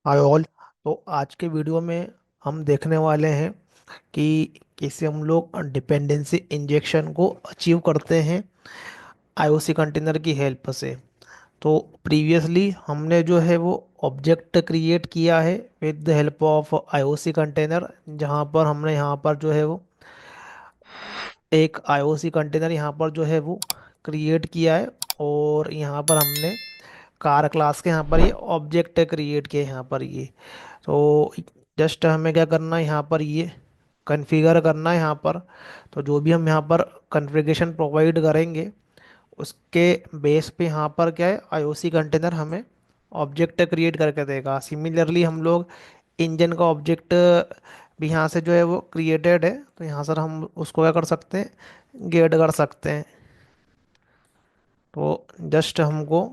Hi all. तो आज के वीडियो में हम देखने वाले हैं कि कैसे हम लोग डिपेंडेंसी इंजेक्शन को अचीव करते हैं आईओसी कंटेनर की हेल्प से। तो प्रीवियसली हमने जो है वो ऑब्जेक्ट क्रिएट किया है with the help of IOC container, जहाँ पर हमने यहाँ पर जो है वो एक आईओसी कंटेनर यहाँ पर जो है वो क्रिएट किया है। और यहाँ पर हमने कार क्लास के यहाँ पर ये ऑब्जेक्ट क्रिएट किए यहाँ पर ये। तो जस्ट हमें क्या करना है, यहाँ पर ये कॉन्फ़िगर करना है यहाँ पर। तो जो भी हम यहाँ पर कॉन्फ़िगरेशन प्रोवाइड करेंगे उसके बेस पे यहाँ पर क्या है, आईओसी कंटेनर हमें ऑब्जेक्ट क्रिएट करके देगा। सिमिलरली हम लोग इंजन का ऑब्जेक्ट भी यहाँ से जो है वो क्रिएटेड है, तो यहाँ सर हम उसको क्या कर सकते हैं, गेट कर सकते हैं। तो जस्ट हमको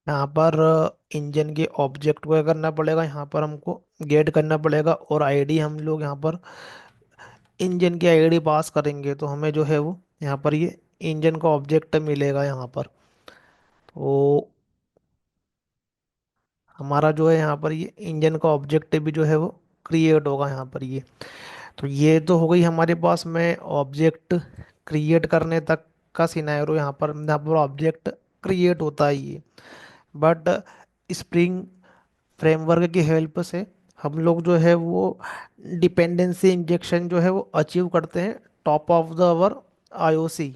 यहाँ पर इंजन के ऑब्जेक्ट को क्या करना पड़ेगा, यहाँ पर हमको गेट करना पड़ेगा। और आईडी हम लोग यहाँ पर इंजन की आईडी पास करेंगे तो हमें जो है वो यहाँ पर ये इंजन का ऑब्जेक्ट मिलेगा यहाँ पर। तो हमारा जो है यहाँ पर ये इंजन का ऑब्जेक्ट भी जो है वो क्रिएट होगा यहाँ पर ये। तो ये तो हो गई हमारे पास में ऑब्जेक्ट क्रिएट करने तक का सिनेरियो। यहाँ पर ऑब्जेक्ट क्रिएट होता है ये। बट स्प्रिंग फ्रेमवर्क की हेल्प से हम लोग जो है वो डिपेंडेंसी इंजेक्शन जो है वो अचीव करते हैं top of the our IOC.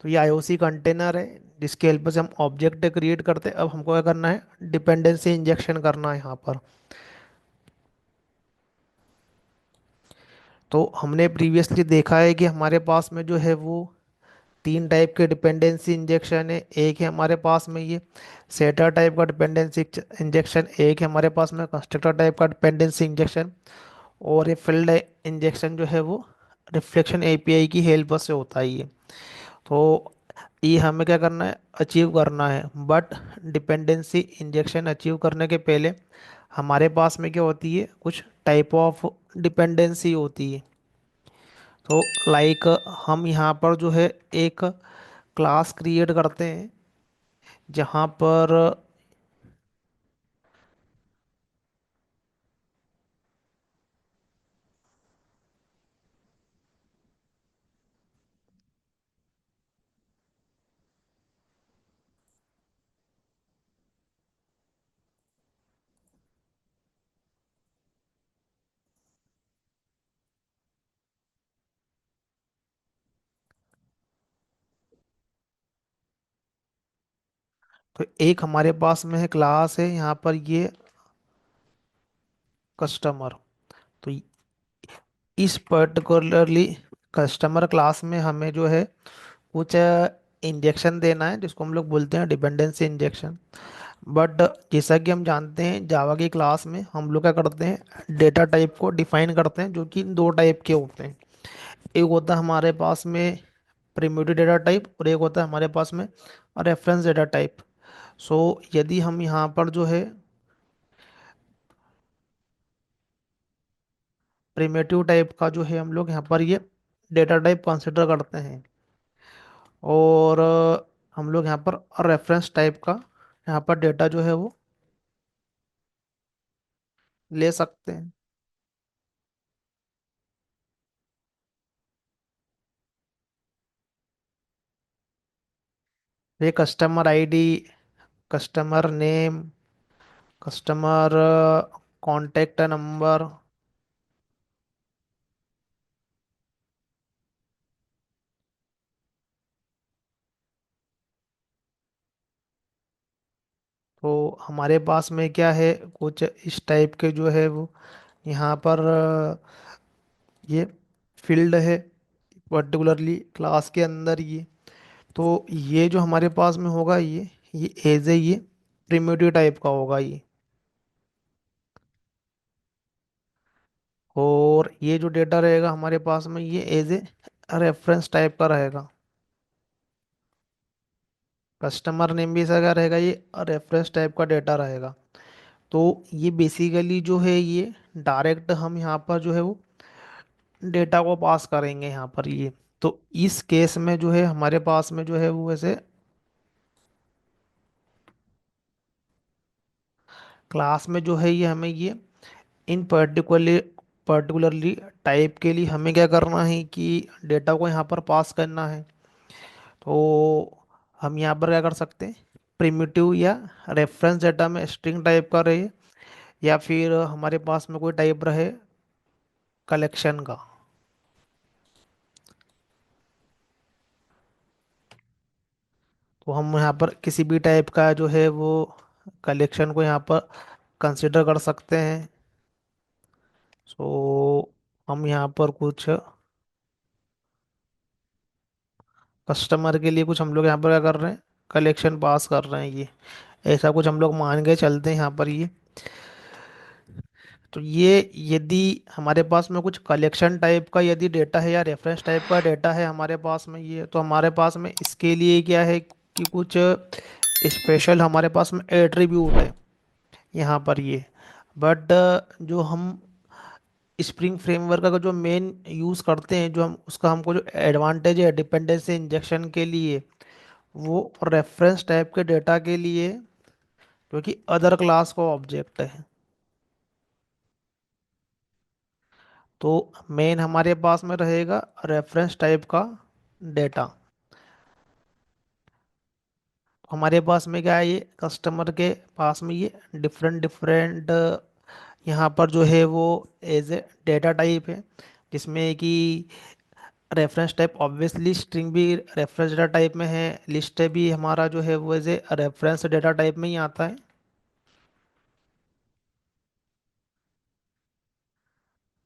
तो ये आईओसी कंटेनर है जिसकी हेल्प से हम ऑब्जेक्ट क्रिएट करते हैं। अब हमको क्या करना है, डिपेंडेंसी इंजेक्शन करना है यहाँ पर। तो हमने प्रीवियसली देखा है कि हमारे पास में जो है वो तीन टाइप के डिपेंडेंसी इंजेक्शन है। एक है हमारे पास में ये सेटर टाइप का डिपेंडेंसी इंजेक्शन, एक है हमारे पास में कंस्ट्रक्टर टाइप का डिपेंडेंसी इंजेक्शन, और ये फील्ड इंजेक्शन जो है वो रिफ्लेक्शन एपीआई की हेल्प से होता है ये। तो ये हमें क्या करना है, अचीव करना है। बट डिपेंडेंसी इंजेक्शन अचीव करने के पहले हमारे पास में क्या होती है, कुछ टाइप ऑफ डिपेंडेंसी होती है। तो लाइक हम यहाँ पर जो है एक क्लास क्रिएट करते हैं जहाँ पर, तो एक हमारे पास में है क्लास है यहाँ पर ये कस्टमर। तो इस पर्टिकुलरली कस्टमर क्लास में हमें जो है कुछ इंजेक्शन देना है जिसको हम लोग बोलते हैं डिपेंडेंसी इंजेक्शन। बट जैसा कि हम जानते हैं जावा की क्लास में हम लोग क्या करते हैं, डेटा टाइप को डिफाइन करते हैं जो कि दो टाइप के होते हैं। एक होता है हमारे पास में प्रिमिटिव डेटा टाइप, और एक होता है हमारे पास में रेफरेंस डेटा टाइप। सो यदि हम यहाँ पर जो है प्रिमिटिव टाइप का जो है हम लोग यहाँ पर ये डेटा टाइप कंसिडर करते हैं, और हम लोग यहाँ पर रेफरेंस टाइप का यहाँ पर डेटा जो है वो ले सकते हैं। ये customer ID, customer name, customer contact number. तो हमारे पास में क्या है, कुछ इस टाइप के जो है वो यहाँ पर ये फील्ड है पर्टिकुलरली क्लास के अंदर ये। तो ये जो हमारे पास में होगा ये एज ए ये प्रिमिटिव टाइप का होगा ये। और ये जो डेटा रहेगा हमारे पास में ये एज ए रेफरेंस टाइप का रहेगा। कस्टमर नेम भी इसका क्या रहेगा, ये रेफरेंस टाइप का डेटा रहेगा। तो ये बेसिकली जो है ये डायरेक्ट हम यहाँ पर जो है वो डेटा को पास करेंगे यहाँ पर ये। तो इस केस में जो है हमारे पास में जो है वो वैसे क्लास में जो है ये हमें ये इन पर्टिकुलरली टाइप के लिए हमें क्या करना है कि डेटा को यहाँ पर पास करना है। तो हम यहाँ पर क्या कर सकते हैं, प्रिमिटिव या रेफरेंस डेटा में स्ट्रिंग टाइप का रहे, या फिर हमारे पास में कोई टाइप रहे कलेक्शन का। तो हम यहाँ पर किसी भी टाइप का जो है वो कलेक्शन को यहाँ पर कंसिडर कर सकते हैं। सो हम यहाँ पर कुछ कस्टमर के लिए कुछ हम लोग यहाँ पर क्या कर रहे हैं, कलेक्शन पास कर रहे हैं ये, ऐसा कुछ हम लोग मान के चलते हैं यहाँ पर ये। तो ये यदि हमारे पास में कुछ कलेक्शन टाइप का यदि डेटा है या रेफरेंस टाइप का डेटा है हमारे पास में ये, तो हमारे पास में इसके लिए क्या है कि कुछ स्पेशल हमारे पास में एट्रीब्यूट है यहाँ पर ये। बट जो हम स्प्रिंग फ्रेमवर्क का जो मेन यूज़ करते हैं, जो हम उसका हमको जो एडवांटेज है डिपेंडेंसी इंजेक्शन के लिए, वो रेफरेंस टाइप के डेटा के लिए, जो कि अदर क्लास का ऑब्जेक्ट है। तो मेन हमारे पास में रहेगा रेफरेंस टाइप का डेटा। हमारे पास में क्या है, ये कस्टमर के पास में ये डिफरेंट डिफरेंट यहाँ पर जो है वो एज ए डेटा टाइप है, जिसमें कि रेफरेंस टाइप ऑब्वियसली स्ट्रिंग भी रेफरेंस डेटा टाइप में है, लिस्ट भी हमारा जो है वो as a reference data type में ही आता है।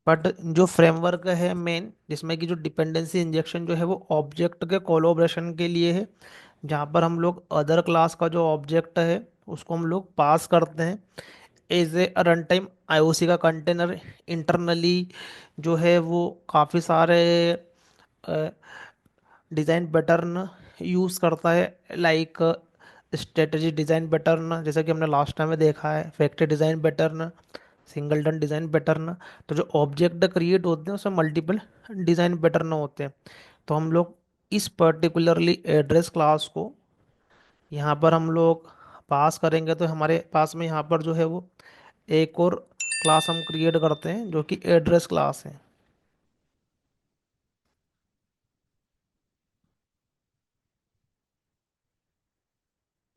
बट जो फ्रेमवर्क है मेन, जिसमें कि जो डिपेंडेंसी इंजेक्शन जो है वो ऑब्जेक्ट के कोलोब्रेशन के लिए है, जहाँ पर हम लोग अदर क्लास का जो ऑब्जेक्ट है उसको हम लोग पास करते हैं as a run time IOC का कंटेनर इंटरनली जो है वो काफ़ी सारे डिज़ाइन पैटर्न यूज़ करता है, लाइक स्ट्रेटजी डिज़ाइन पैटर्न, जैसा कि हमने लास्ट टाइम में देखा है, factory design pattern, singleton design pattern. तो जो ऑब्जेक्ट क्रिएट होते हैं उसमें मल्टीपल डिज़ाइन पैटर्न होते हैं। तो हम लोग इस पर्टिकुलरली एड्रेस क्लास को यहाँ पर हम लोग पास करेंगे, तो हमारे पास में यहाँ पर जो है वो एक और क्लास हम क्रिएट करते हैं जो कि एड्रेस क्लास है।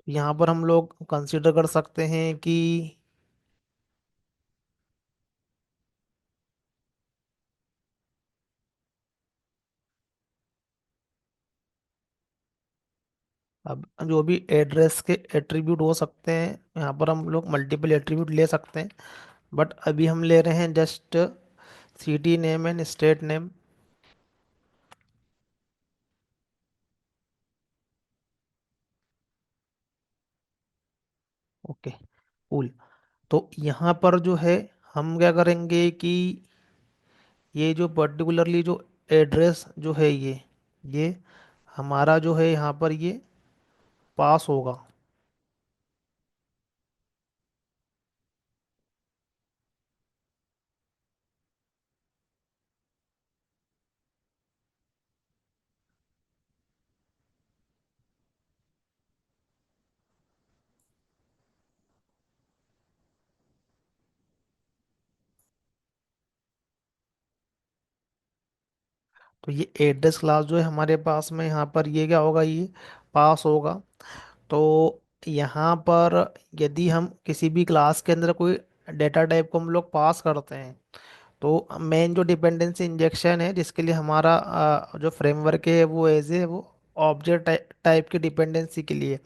यहाँ पर हम लोग कंसिडर कर सकते हैं कि अब जो भी एड्रेस के एट्रीब्यूट हो सकते हैं, यहाँ पर हम लोग मल्टीपल एट्रीब्यूट ले सकते हैं। बट अभी हम ले रहे हैं just city name and state name. Okay, cool. तो यहाँ पर जो है हम क्या करेंगे कि ये जो पर्टिकुलरली जो एड्रेस जो है ये हमारा जो है यहाँ पर ये पास होगा। तो ये एड्रेस क्लास जो है हमारे पास में यहाँ पर ये क्या होगा, ये पास होगा। तो यहाँ पर यदि हम किसी भी क्लास के अंदर कोई डेटा टाइप को हम लोग पास करते हैं, तो मेन जो डिपेंडेंसी इंजेक्शन है जिसके लिए हमारा जो फ्रेमवर्क है वो एज है वो ऑब्जेक्ट टाइप की डिपेंडेंसी के लिए।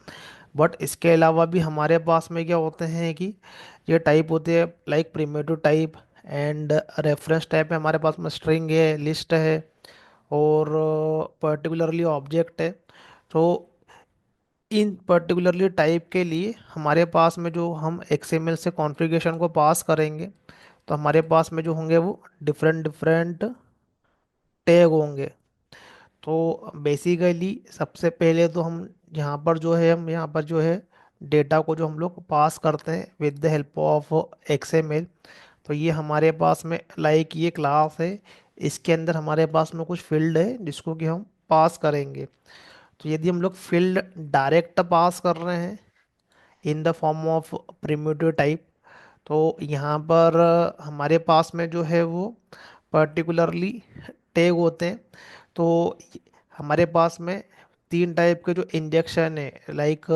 बट इसके अलावा भी हमारे पास में क्या होते हैं कि ये टाइप होते हैं like primitive type and reference type है, हमारे पास में स्ट्रिंग है, लिस्ट है, और पर्टिकुलरली ऑब्जेक्ट है। तो इन पर्टिकुलरली टाइप के लिए हमारे पास में जो हम एक्सएमएल से कॉन्फ़िगरेशन को पास करेंगे, तो हमारे पास में जो होंगे वो डिफरेंट डिफरेंट टैग होंगे। तो बेसिकली सबसे पहले तो हम यहाँ पर जो है, हम यहाँ पर जो है डेटा को जो हम लोग पास करते हैं with the help of XML। तो ये हमारे पास में लाइक ये क्लास है, इसके अंदर हमारे पास में कुछ फील्ड है जिसको कि हम पास करेंगे। तो यदि हम लोग फील्ड डायरेक्ट पास कर रहे हैं in the form of primitive type, तो यहाँ पर हमारे पास में जो है वो पर्टिकुलरली टैग होते हैं। तो हमारे पास में तीन टाइप के जो इंजेक्शन है, लाइक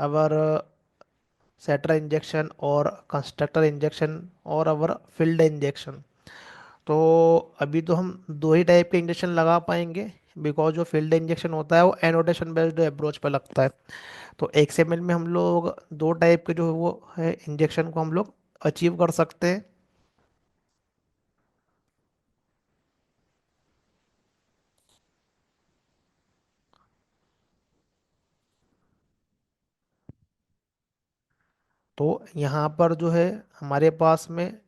अवर सेटर इंजेक्शन और कंस्ट्रक्टर इंजेक्शन और अवर फील्ड इंजेक्शन। तो अभी तो हम दो ही टाइप के इंजेक्शन लगा पाएंगे, बिकॉज जो फील्ड इंजेक्शन होता है वो एनोटेशन बेस्ड अप्रोच पर लगता है। तो XML में हम लोग दो टाइप के जो वो है इंजेक्शन को हम लोग अचीव कर सकते हैं। तो यहाँ पर जो है हमारे पास में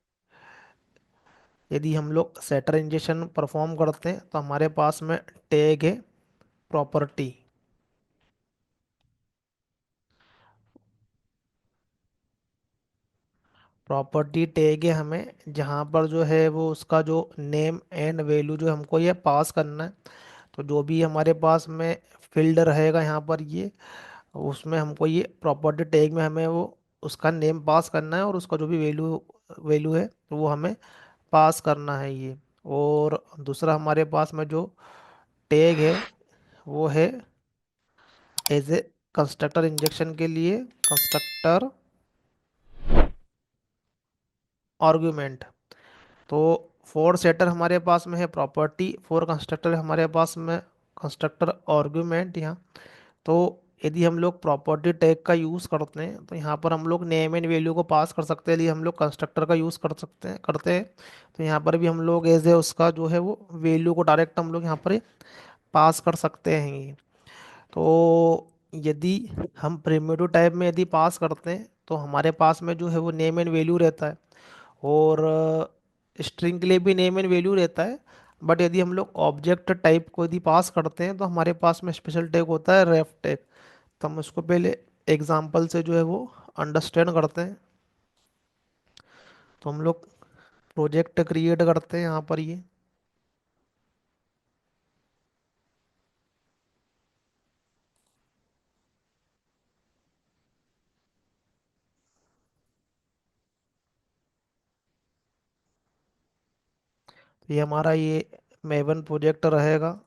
यदि हम लोग सेटर इंजेक्शन परफॉर्म करते हैं तो हमारे पास में टैग है प्रॉपर्टी। प्रॉपर्टी टैग है हमें, जहाँ पर जो है वो उसका जो नेम एंड वैल्यू जो हमको ये पास करना है। तो जो भी हमारे पास में फील्ड रहेगा यहाँ पर ये, उसमें हमको ये प्रॉपर्टी टैग में हमें वो उसका नेम पास करना है और उसका जो भी वैल्यू वैल्यू है तो वो हमें पास करना है ये। और दूसरा हमारे पास में जो टैग है वो है एज ए कंस्ट्रक्टर इंजेक्शन के लिए कंस्ट्रक्टर आर्गुमेंट। तो फोर सेटर हमारे पास में है प्रॉपर्टी, फोर कंस्ट्रक्टर हमारे पास में कंस्ट्रक्टर आर्गुमेंट यहाँ। तो यदि हम लोग प्रॉपर्टी टैग का यूज़ करते हैं तो यहाँ पर हम लोग नेम एंड वैल्यू को पास कर सकते हैं, यदि हम लोग कंस्ट्रक्टर का यूज़ कर सकते हैं करते हैं तो यहाँ पर भी हम लोग एज ए उसका जो है वो वैल्यू को डायरेक्ट हम लोग यहाँ पर पास कर सकते हैं। तो यदि हम प्रिमिटिव टाइप में यदि पास करते हैं तो हमारे पास में जो है वो नेम एंड वैल्यू रहता है, और स्ट्रिंग के लिए भी नेम एंड वैल्यू रहता है। बट यदि हम लोग ऑब्जेक्ट टाइप को यदि पास करते हैं तो हमारे पास में स्पेशल टैग होता है रेफ टैग। तो हम उसको पहले एग्जांपल से जो है वो अंडरस्टैंड करते हैं। तो हम लोग प्रोजेक्ट क्रिएट करते हैं यहाँ पर ये। तो ये हमारा ये मेवन प्रोजेक्ट रहेगा।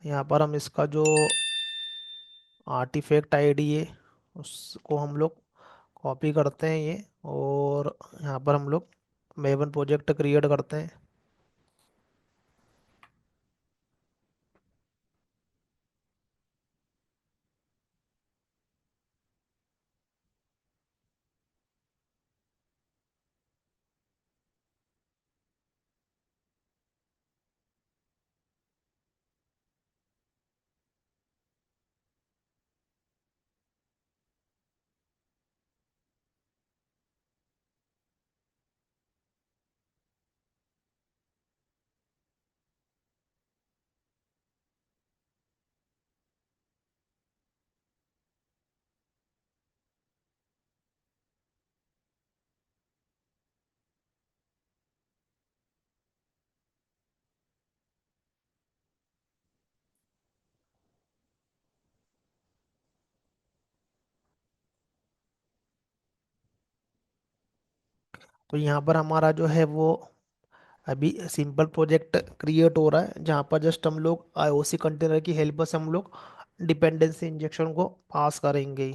यहाँ पर हम इसका जो आर्टिफैक्ट आईडी है उसको हम लोग कॉपी करते हैं ये, और यहाँ पर हम लोग मेवन प्रोजेक्ट क्रिएट करते हैं। तो यहाँ पर हमारा जो है वो अभी सिंपल प्रोजेक्ट क्रिएट हो रहा है, जहाँ पर जस्ट हम लोग IOC कंटेनर की हेल्प से हम लोग डिपेंडेंसी इंजेक्शन को पास करेंगे।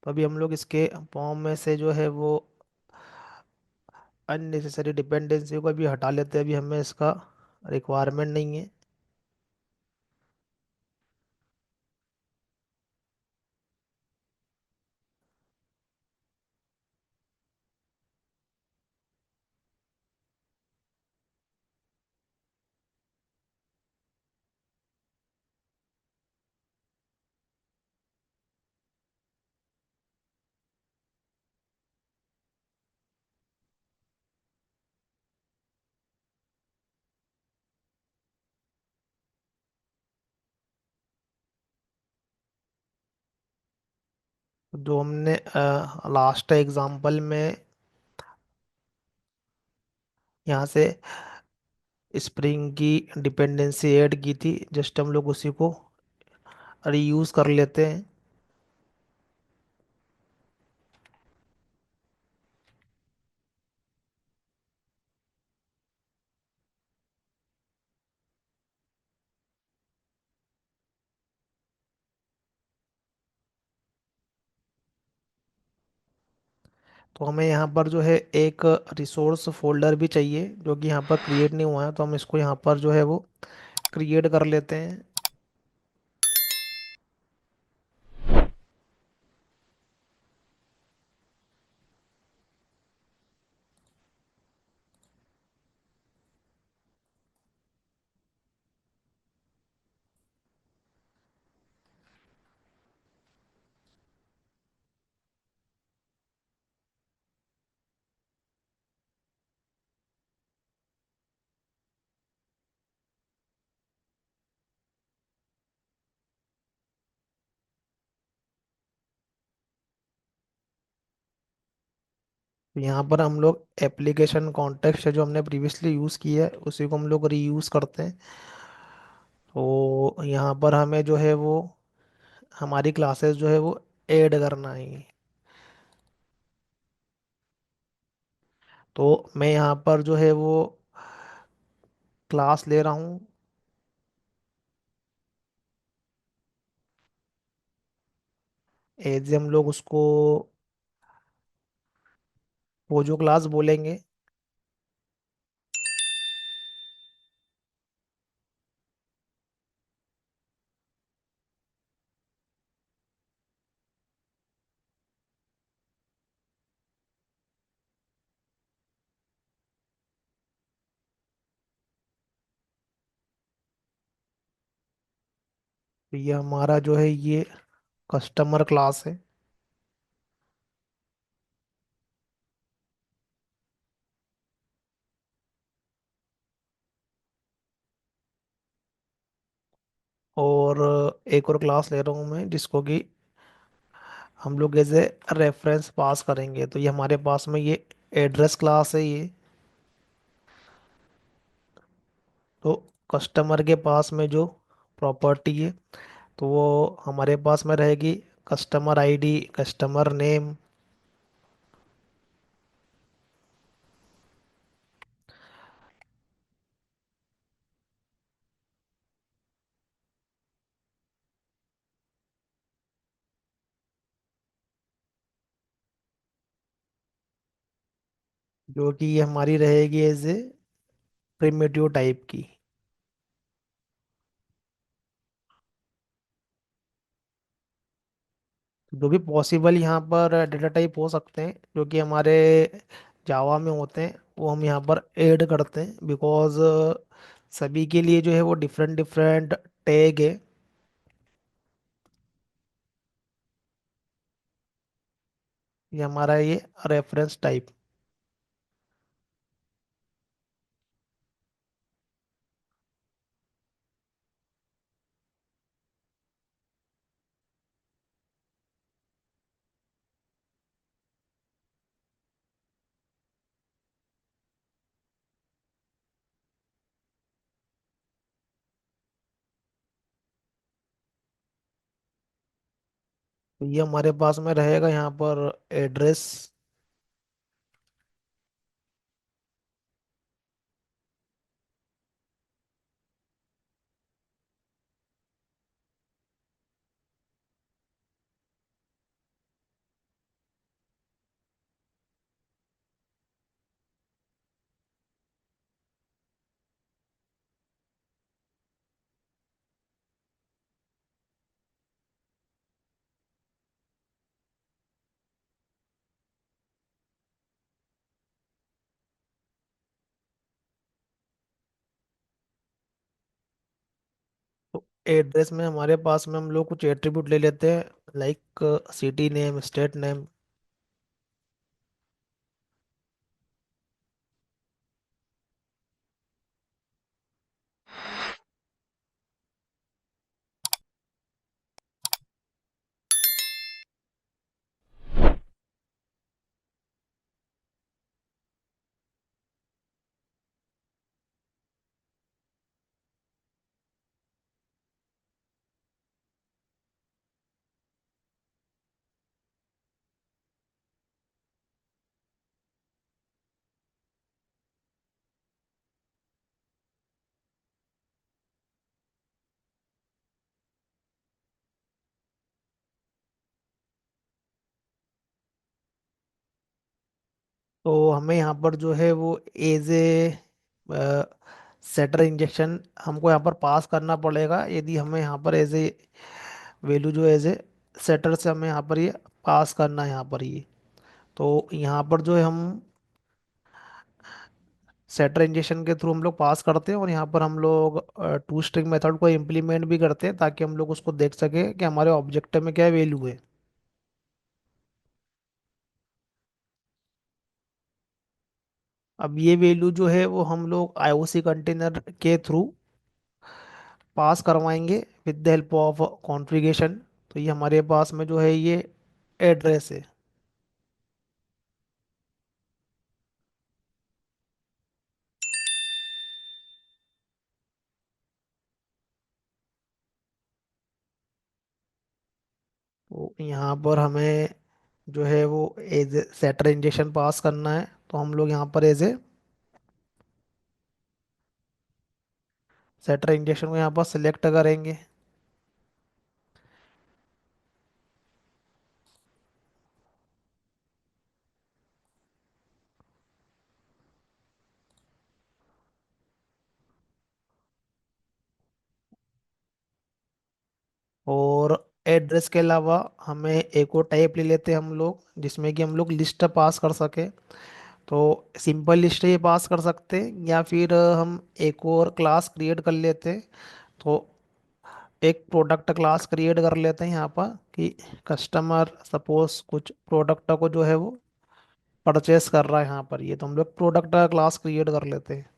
तो अभी हम लोग इसके फॉर्म में से जो है वो अननेसेसरी डिपेंडेंसी को अभी हटा लेते हैं, अभी हमें इसका रिक्वायरमेंट नहीं है। जो हमने लास्ट एग्जाम्पल में यहाँ से स्प्रिंग की डिपेंडेंसी ऐड की थी, जस्ट हम लोग उसी को रीयूज कर लेते हैं। तो हमें यहाँ पर जो है एक रिसोर्स फोल्डर भी चाहिए, जो कि यहाँ पर क्रिएट नहीं हुआ है, तो हम इसको यहाँ पर जो है वो क्रिएट कर लेते हैं। तो यहाँ पर हम लोग एप्लीकेशन कॉन्टेक्स्ट जो हमने प्रीवियसली यूज़ किया है उसी को हम लोग रीयूज़ करते हैं। तो यहाँ पर हमें जो है वो हमारी क्लासेस जो है वो ऐड करना है। तो मैं यहाँ पर जो है वो क्लास ले रहा हूँ। एज हम लोग उसको वो जो क्लास बोलेंगे। तो ये हमारा जो है ये कस्टमर क्लास है। और एक और क्लास ले रहा हूँ मैं, जिसको कि हम लोग एज ए रेफरेंस पास करेंगे। तो ये हमारे पास में ये एड्रेस क्लास है ये। तो कस्टमर के पास में जो प्रॉपर्टी है तो वो हमारे पास में रहेगी कस्टमर आईडी, कस्टमर नेम। जो कि ये हमारी रहेगी एज ए प्रिमिटिव टाइप की। जो भी पॉसिबल यहाँ पर डेटा टाइप हो सकते हैं जो कि हमारे जावा में होते हैं, वो हम यहाँ पर ऐड करते हैं, बिकॉज सभी के लिए जो है वो डिफरेंट डिफरेंट टैग है। ये हमारा ये रेफरेंस टाइप। तो ये हमारे पास में रहेगा यहाँ पर एड्रेस। तो एड्रेस में हमारे पास में हम लोग कुछ एट्रीब्यूट ले लेते हैं, like city name, state name. तो हमें यहाँ पर जो है वो एज ए सेटर इंजेक्शन हमको यहाँ पर पास करना पड़ेगा, यदि हमें यहाँ पर एज ए वैल्यू जो एज ए सेटर से हमें यहाँ पर ये पास करना है यहाँ पर ये। तो यहाँ पर जो है हम सेटर इंजेक्शन के थ्रू हम लोग पास करते हैं, और यहाँ पर हम लोग टू स्ट्रिंग मेथड को इम्प्लीमेंट भी करते हैं ताकि हम लोग उसको देख सके कि हमारे ऑब्जेक्टिव में क्या वैल्यू है। अब ये वैल्यू जो है वो हम लोग आईओसी कंटेनर के थ्रू पास करवाएंगे with the help of configuration. तो ये हमारे पास में जो है ये एड्रेस है। तो यहाँ पर हमें जो है वो एज सेटर इंजेक्शन पास करना है, तो हम लोग यहाँ पर एज ए सेटर इंजेक्शन को यहाँ पर सिलेक्ट करेंगे। और एड्रेस के अलावा हमें एक और टाइप ले लेते हैं हम लोग, जिसमें कि हम लोग लिस्ट पास कर सके। तो सिंपल लिस्ट ये पास कर सकते हैं, या फिर हम एक और क्लास क्रिएट कर लेते हैं। तो एक प्रोडक्ट क्लास क्रिएट कर लेते हैं यहाँ पर कि कस्टमर सपोज कुछ प्रोडक्ट को जो है वो परचेस कर रहा है यहाँ पर, ये तो हम लोग प्रोडक्ट क्लास क्रिएट कर लेते हैं।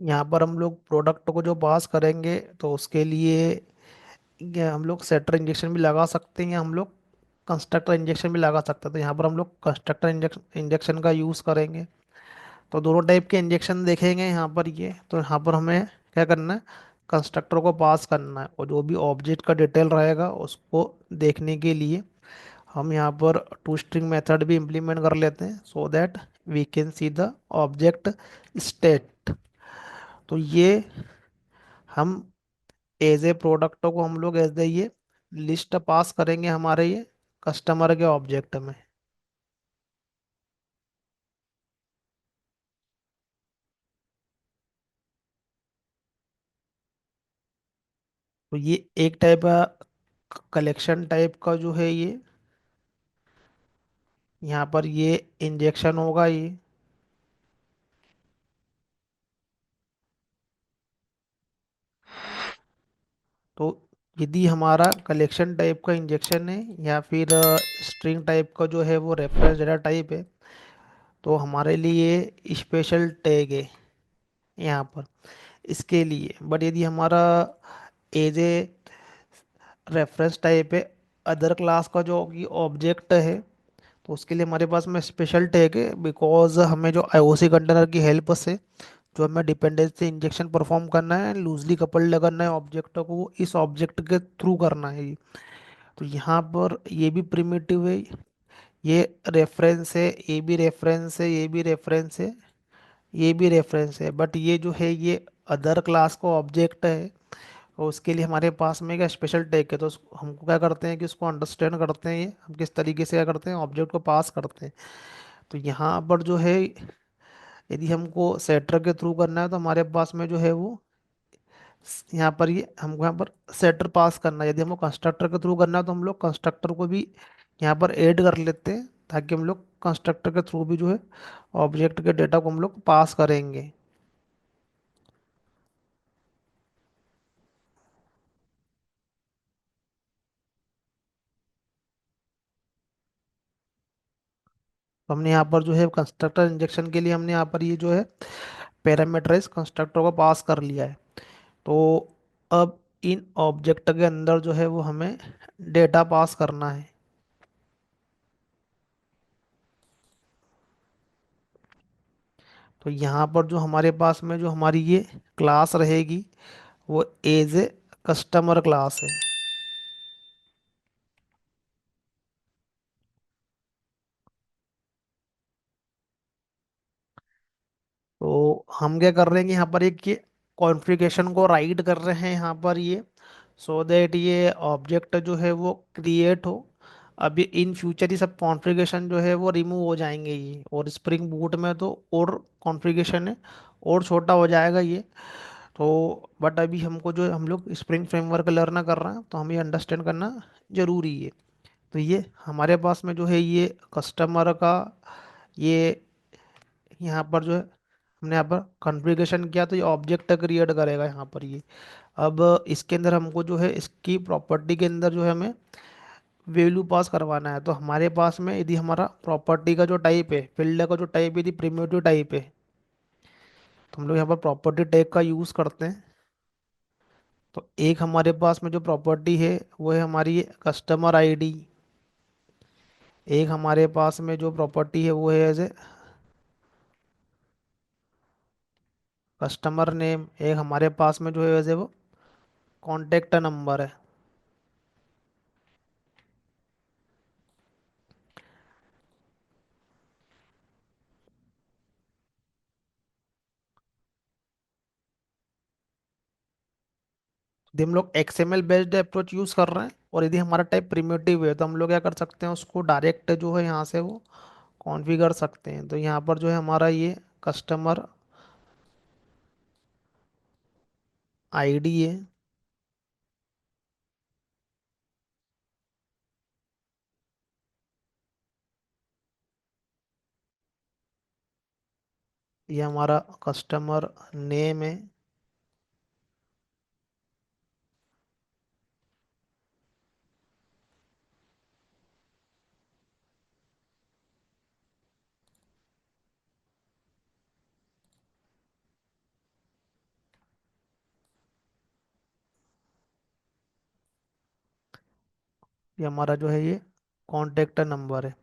यहाँ पर हम लोग प्रोडक्ट को जो पास करेंगे तो उसके लिए ये हम लोग सेटर इंजेक्शन भी लगा सकते हैं, या हम लोग कंस्ट्रक्टर इंजेक्शन भी लगा सकते हैं। तो यहाँ पर हम लोग कंस्ट्रक्टर इंजेक्शन का यूज़ करेंगे। तो दोनों टाइप के इंजेक्शन देखेंगे यहाँ पर ये। तो यहाँ पर हमें क्या करना है, कंस्ट्रक्टर को पास करना है, और जो भी ऑब्जेक्ट का डिटेल रहेगा उसको देखने के लिए हम यहाँ पर टू स्ट्रिंग मेथड भी इम्प्लीमेंट कर लेते हैं, so that we can see the object state. तो ये हम एज ए प्रोडक्ट को हम लोग एज ए ये लिस्ट पास करेंगे हमारे ये कस्टमर के ऑब्जेक्ट में। तो ये एक टाइप का कलेक्शन टाइप का जो है ये, यहाँ पर ये इंजेक्शन होगा ये। तो यदि हमारा कलेक्शन टाइप का इंजेक्शन है, या फिर स्ट्रिंग टाइप का जो है वो रेफरेंस डेटा टाइप है, तो हमारे लिए स्पेशल टैग है यहाँ पर इसके लिए। बट यदि हमारा एज ए रेफरेंस टाइप है अदर क्लास का जो कि ऑब्जेक्ट है, तो उसके लिए हमारे पास में स्पेशल टैग है, बिकॉज हमें जो आईओसी कंटेनर की हेल्प से जो हमें डिपेंडेंसी इंजेक्शन परफॉर्म करना है, लूजली कपल्ड करना है ऑब्जेक्ट को, वो इस ऑब्जेक्ट के थ्रू करना है। तो यहाँ पर ये भी प्रिमिटिव है, ये रेफरेंस है, ये भी रेफरेंस है, ये भी रेफरेंस है, ये भी रेफरेंस है, बट ये जो है ये अदर क्लास का ऑब्जेक्ट है। और उसके लिए हमारे पास में एक स्पेशल टैग है। तो हमको क्या करते हैं कि उसको अंडरस्टैंड करते हैं, ये हम किस तरीके से क्या करते हैं, ऑब्जेक्ट को पास करते हैं। तो यहाँ पर जो है यदि हमको सेटर के थ्रू करना है, तो हमारे पास में जो है वो यहाँ पर ये हमको यहाँ पर सेटर पास करना है। यदि हमको कंस्ट्रक्टर के थ्रू करना है, तो हम लोग कंस्ट्रक्टर को भी यहाँ पर ऐड कर लेते हैं, ताकि हम लोग कंस्ट्रक्टर के थ्रू भी जो है ऑब्जेक्ट के डेटा को हम लोग पास करेंगे। तो हमने यहाँ पर जो है कंस्ट्रक्टर इंजेक्शन के लिए हमने यहाँ पर ये जो है पैरामीटराइज कंस्ट्रक्टर को पास कर लिया है। तो अब इन ऑब्जेक्ट के अंदर जो है वो हमें डेटा पास करना है। तो यहाँ पर जो हमारे पास में जो हमारी ये क्लास रहेगी वो एज ए कस्टमर क्लास है। तो हम क्या कर रहे हैं कि यहाँ पर एक ये कॉन्फ़िगरेशन को राइट कर रहे हैं यहाँ पर ये, सो दैट ये ऑब्जेक्ट जो है वो क्रिएट हो। अभी इन फ्यूचर ये सब कॉन्फ़िगरेशन जो है वो रिमूव हो जाएंगे ये, और स्प्रिंग बूट में तो और कॉन्फ़िगरेशन है और छोटा हो जाएगा ये। तो बट अभी हमको जो हम लोग स्प्रिंग फ्रेमवर्क लर्न कर रहे हैं तो हमें अंडरस्टैंड करना जरूरी है। तो ये हमारे पास में जो है ये कस्टमर का ये यहाँ पर जो है हमने यहाँ पर कॉन्फ़िगरेशन किया तो ये ऑब्जेक्ट क्रिएट करेगा यहाँ पर ये। अब इसके अंदर हमको जो है इसकी प्रॉपर्टी के अंदर जो है हमें वैल्यू पास करवाना है। तो हमारे पास में यदि हमारा प्रॉपर्टी का जो टाइप है, फील्ड का जो टाइप यदि प्रिमिटिव टाइप है, तो हम लोग यहाँ पर प्रॉपर्टी टैग का यूज़ करते हैं। तो एक हमारे पास में जो प्रॉपर्टी है वो है हमारी कस्टमर आईडी। एक हमारे पास में जो प्रॉपर्टी है वो है एज ए कस्टमर नेम। एक हमारे पास में जो है एज ए वो कॉन्टेक्ट नंबर है। यदि हम लोग एक्सएमएल बेस्ड अप्रोच यूज़ कर रहे हैं और यदि हमारा टाइप प्रिमिटिव है तो हम लोग क्या कर सकते हैं, उसको डायरेक्ट जो है यहाँ से वो कॉन्फ़िगर सकते हैं। तो यहाँ पर जो है हमारा ये कस्टमर आईडी है। ये हमारा कस्टमर नेम है। ये हमारा जो है ये कॉन्टेक्ट नंबर है।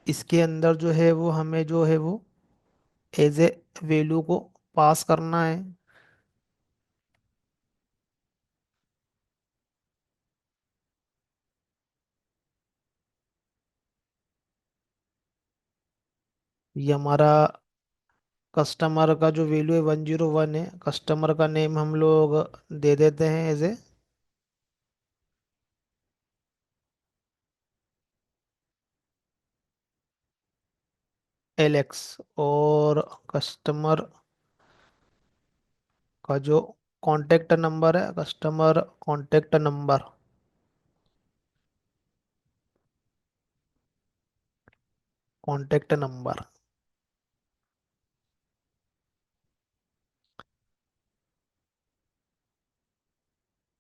इसके अंदर जो है वो हमें जो है वो एज ए वैल्यू को पास करना है। ये हमारा कस्टमर का जो वैल्यू है 101 है। कस्टमर का नेम हम लोग दे देते हैं एज ए एलेक्स। और कस्टमर का जो कॉन्टेक्ट नंबर है, customer contact number, contact number.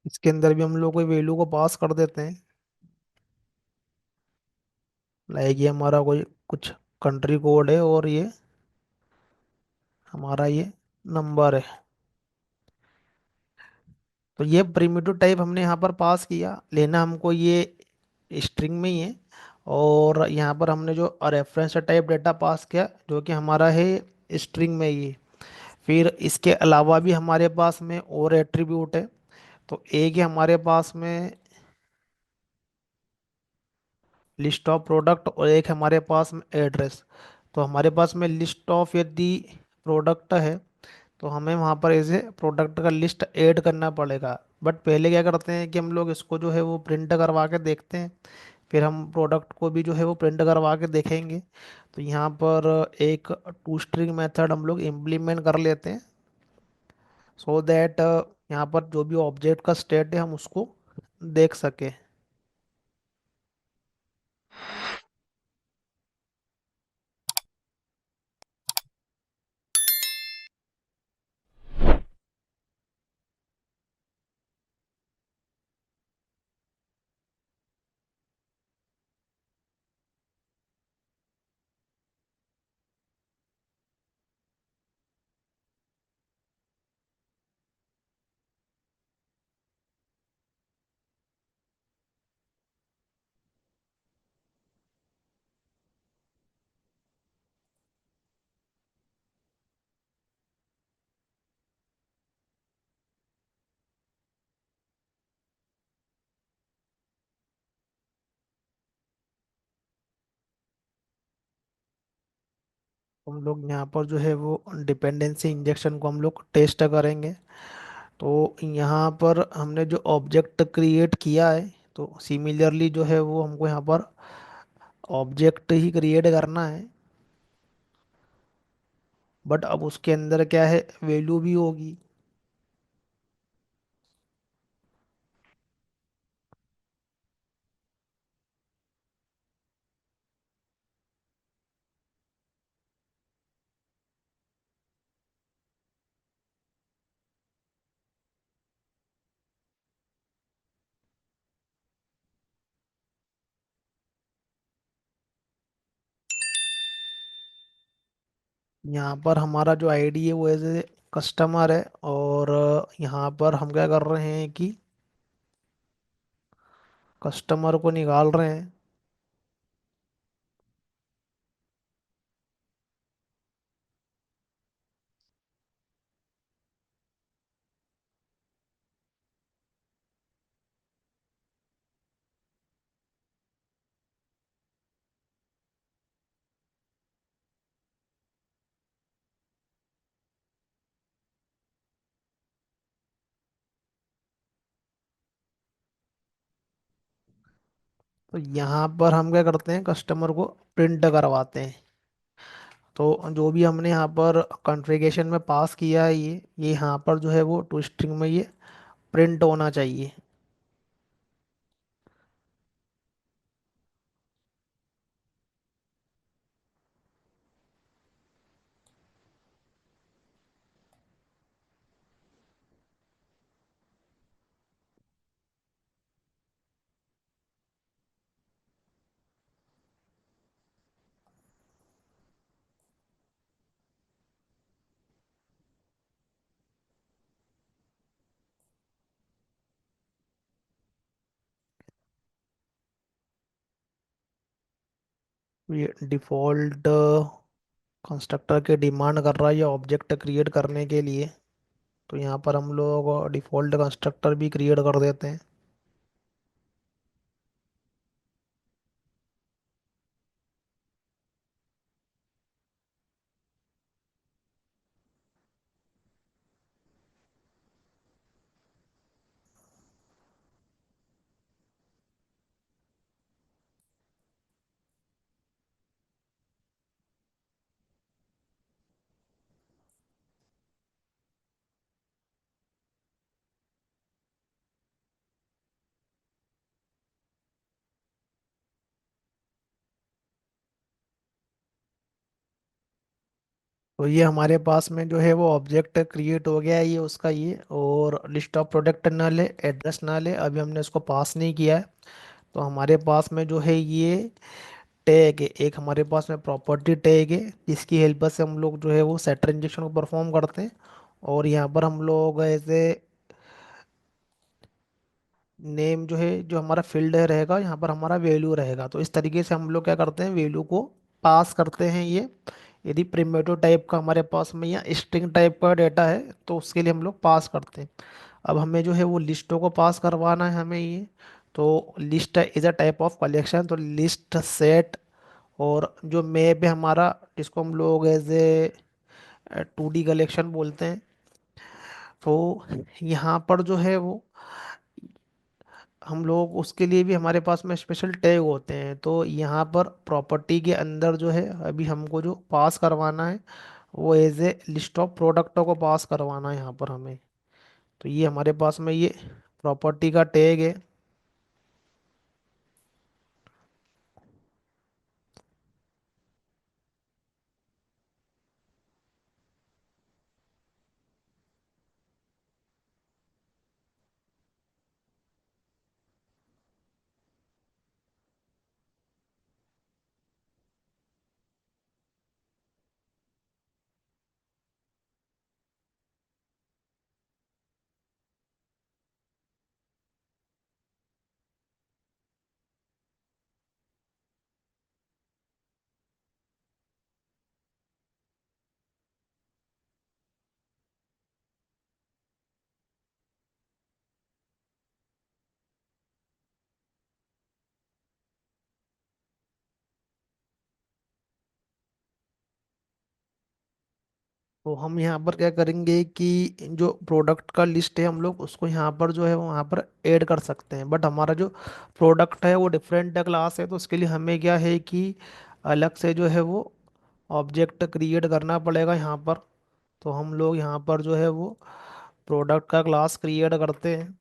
इसके अंदर भी हम लोग कोई वैल्यू को पास कर देते हैं। लाइक ये हमारा कोई कुछ कंट्री कोड है और ये हमारा ये नंबर है। तो ये प्रिमिटिव टाइप हमने यहाँ पर पास किया, लेना हमको ये स्ट्रिंग में ही है। और यहाँ पर हमने जो रेफरेंस टाइप डेटा पास किया जो कि हमारा है स्ट्रिंग में ही है। फिर इसके अलावा भी हमारे पास में और एट्रीब्यूट है। तो एक ही हमारे पास में लिस्ट ऑफ प्रोडक्ट और एक हमारे पास में एड्रेस। तो हमारे पास में लिस्ट ऑफ यदि प्रोडक्ट है तो हमें वहाँ पर ऐसे प्रोडक्ट का लिस्ट ऐड करना पड़ेगा। बट पहले क्या करते हैं कि हम लोग इसको जो है वो प्रिंट करवा के देखते हैं, फिर हम प्रोडक्ट को भी जो है वो प्रिंट करवा के देखेंगे। तो यहाँ पर एक टू स्ट्रिंग मेथड हम लोग इम्प्लीमेंट कर लेते हैं, सो दैट यहाँ पर जो भी ऑब्जेक्ट का स्टेट है हम उसको देख सके। हम लोग यहाँ पर जो है वो डिपेंडेंसी इंजेक्शन को हम लोग टेस्ट करेंगे। तो यहाँ पर हमने जो ऑब्जेक्ट क्रिएट किया है, तो सिमिलरली जो है वो हमको यहाँ पर ऑब्जेक्ट ही क्रिएट करना है। बट अब उसके अंदर क्या है, वैल्यू भी होगी। यहाँ पर हमारा जो आईडी है वो एज ए कस्टमर है, और यहाँ पर हम क्या कर रहे हैं कि कस्टमर को निकाल रहे हैं। तो यहाँ पर हम क्या करते हैं, कस्टमर को प्रिंट करवाते हैं। तो जो भी हमने यहाँ पर कॉन्फ़िगरेशन में पास किया है, ये यहाँ पर जो है वो टू स्ट्रिंग में ये प्रिंट होना चाहिए। ये डिफ़ॉल्ट कंस्ट्रक्टर के डिमांड कर रहा है ये ऑब्जेक्ट क्रिएट करने के लिए। तो यहाँ पर हम लोग डिफ़ॉल्ट कंस्ट्रक्टर भी क्रिएट कर देते हैं। तो ये हमारे पास में जो है वो ऑब्जेक्ट क्रिएट हो गया है, ये उसका ये, और लिस्ट ऑफ प्रोडक्ट नल है, एड्रेस नल है, अभी हमने उसको पास नहीं किया है। तो हमारे पास में जो है ये टैग है, एक हमारे पास में प्रॉपर्टी टैग है, जिसकी हेल्प से हम लोग जो है वो सेटर इंजेक्शन को परफॉर्म करते हैं। और यहाँ पर हम लोग ऐसे नेम जो है, जो हमारा फील्ड है रहेगा, यहाँ पर हमारा वैल्यू रहेगा। तो इस तरीके से हम लोग क्या करते हैं, वैल्यू को पास करते हैं ये। यदि प्रिमिटिव टाइप का हमारे पास में या स्ट्रिंग टाइप का डेटा है, तो उसके लिए हम लोग पास करते हैं। अब हमें जो है वो लिस्टों को पास करवाना है हमें ये। तो list is a type of collection, तो लिस्ट सेट, और जो मैप है हमारा, जिसको हम लोग एज ए 2D कलेक्शन बोलते हैं। तो यहाँ पर जो है वो हम लोग उसके लिए भी हमारे पास में स्पेशल टैग होते हैं। तो यहाँ पर प्रॉपर्टी के अंदर जो है अभी हमको जो पास करवाना है, वो एज ए लिस्ट ऑफ प्रोडक्टों को पास करवाना है यहाँ पर हमें। तो ये हमारे पास में ये प्रॉपर्टी का टैग है। तो हम यहाँ पर क्या करेंगे कि जो प्रोडक्ट का लिस्ट है हम लोग उसको यहाँ पर जो है वहाँ पर ऐड कर सकते हैं, बट हमारा जो प्रोडक्ट है वो डिफरेंट क्लास है, तो उसके लिए हमें क्या है कि अलग से जो है वो ऑब्जेक्ट क्रिएट करना पड़ेगा यहाँ पर। तो हम लोग यहाँ पर जो है वो प्रोडक्ट का क्लास क्रिएट करते हैं।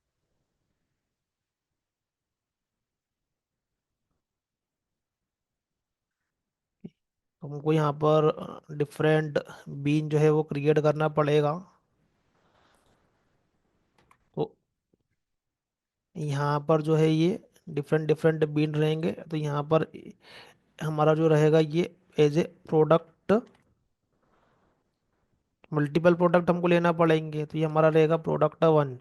तो हमको यहाँ पर डिफरेंट बीन जो है वो क्रिएट करना पड़ेगा। तो यहाँ पर जो है ये डिफरेंट डिफरेंट बीन रहेंगे, तो यहाँ पर हमारा जो रहेगा ये as a product, multiple product हमको लेना पड़ेंगे, तो ये हमारा रहेगा प्रोडक्ट वन।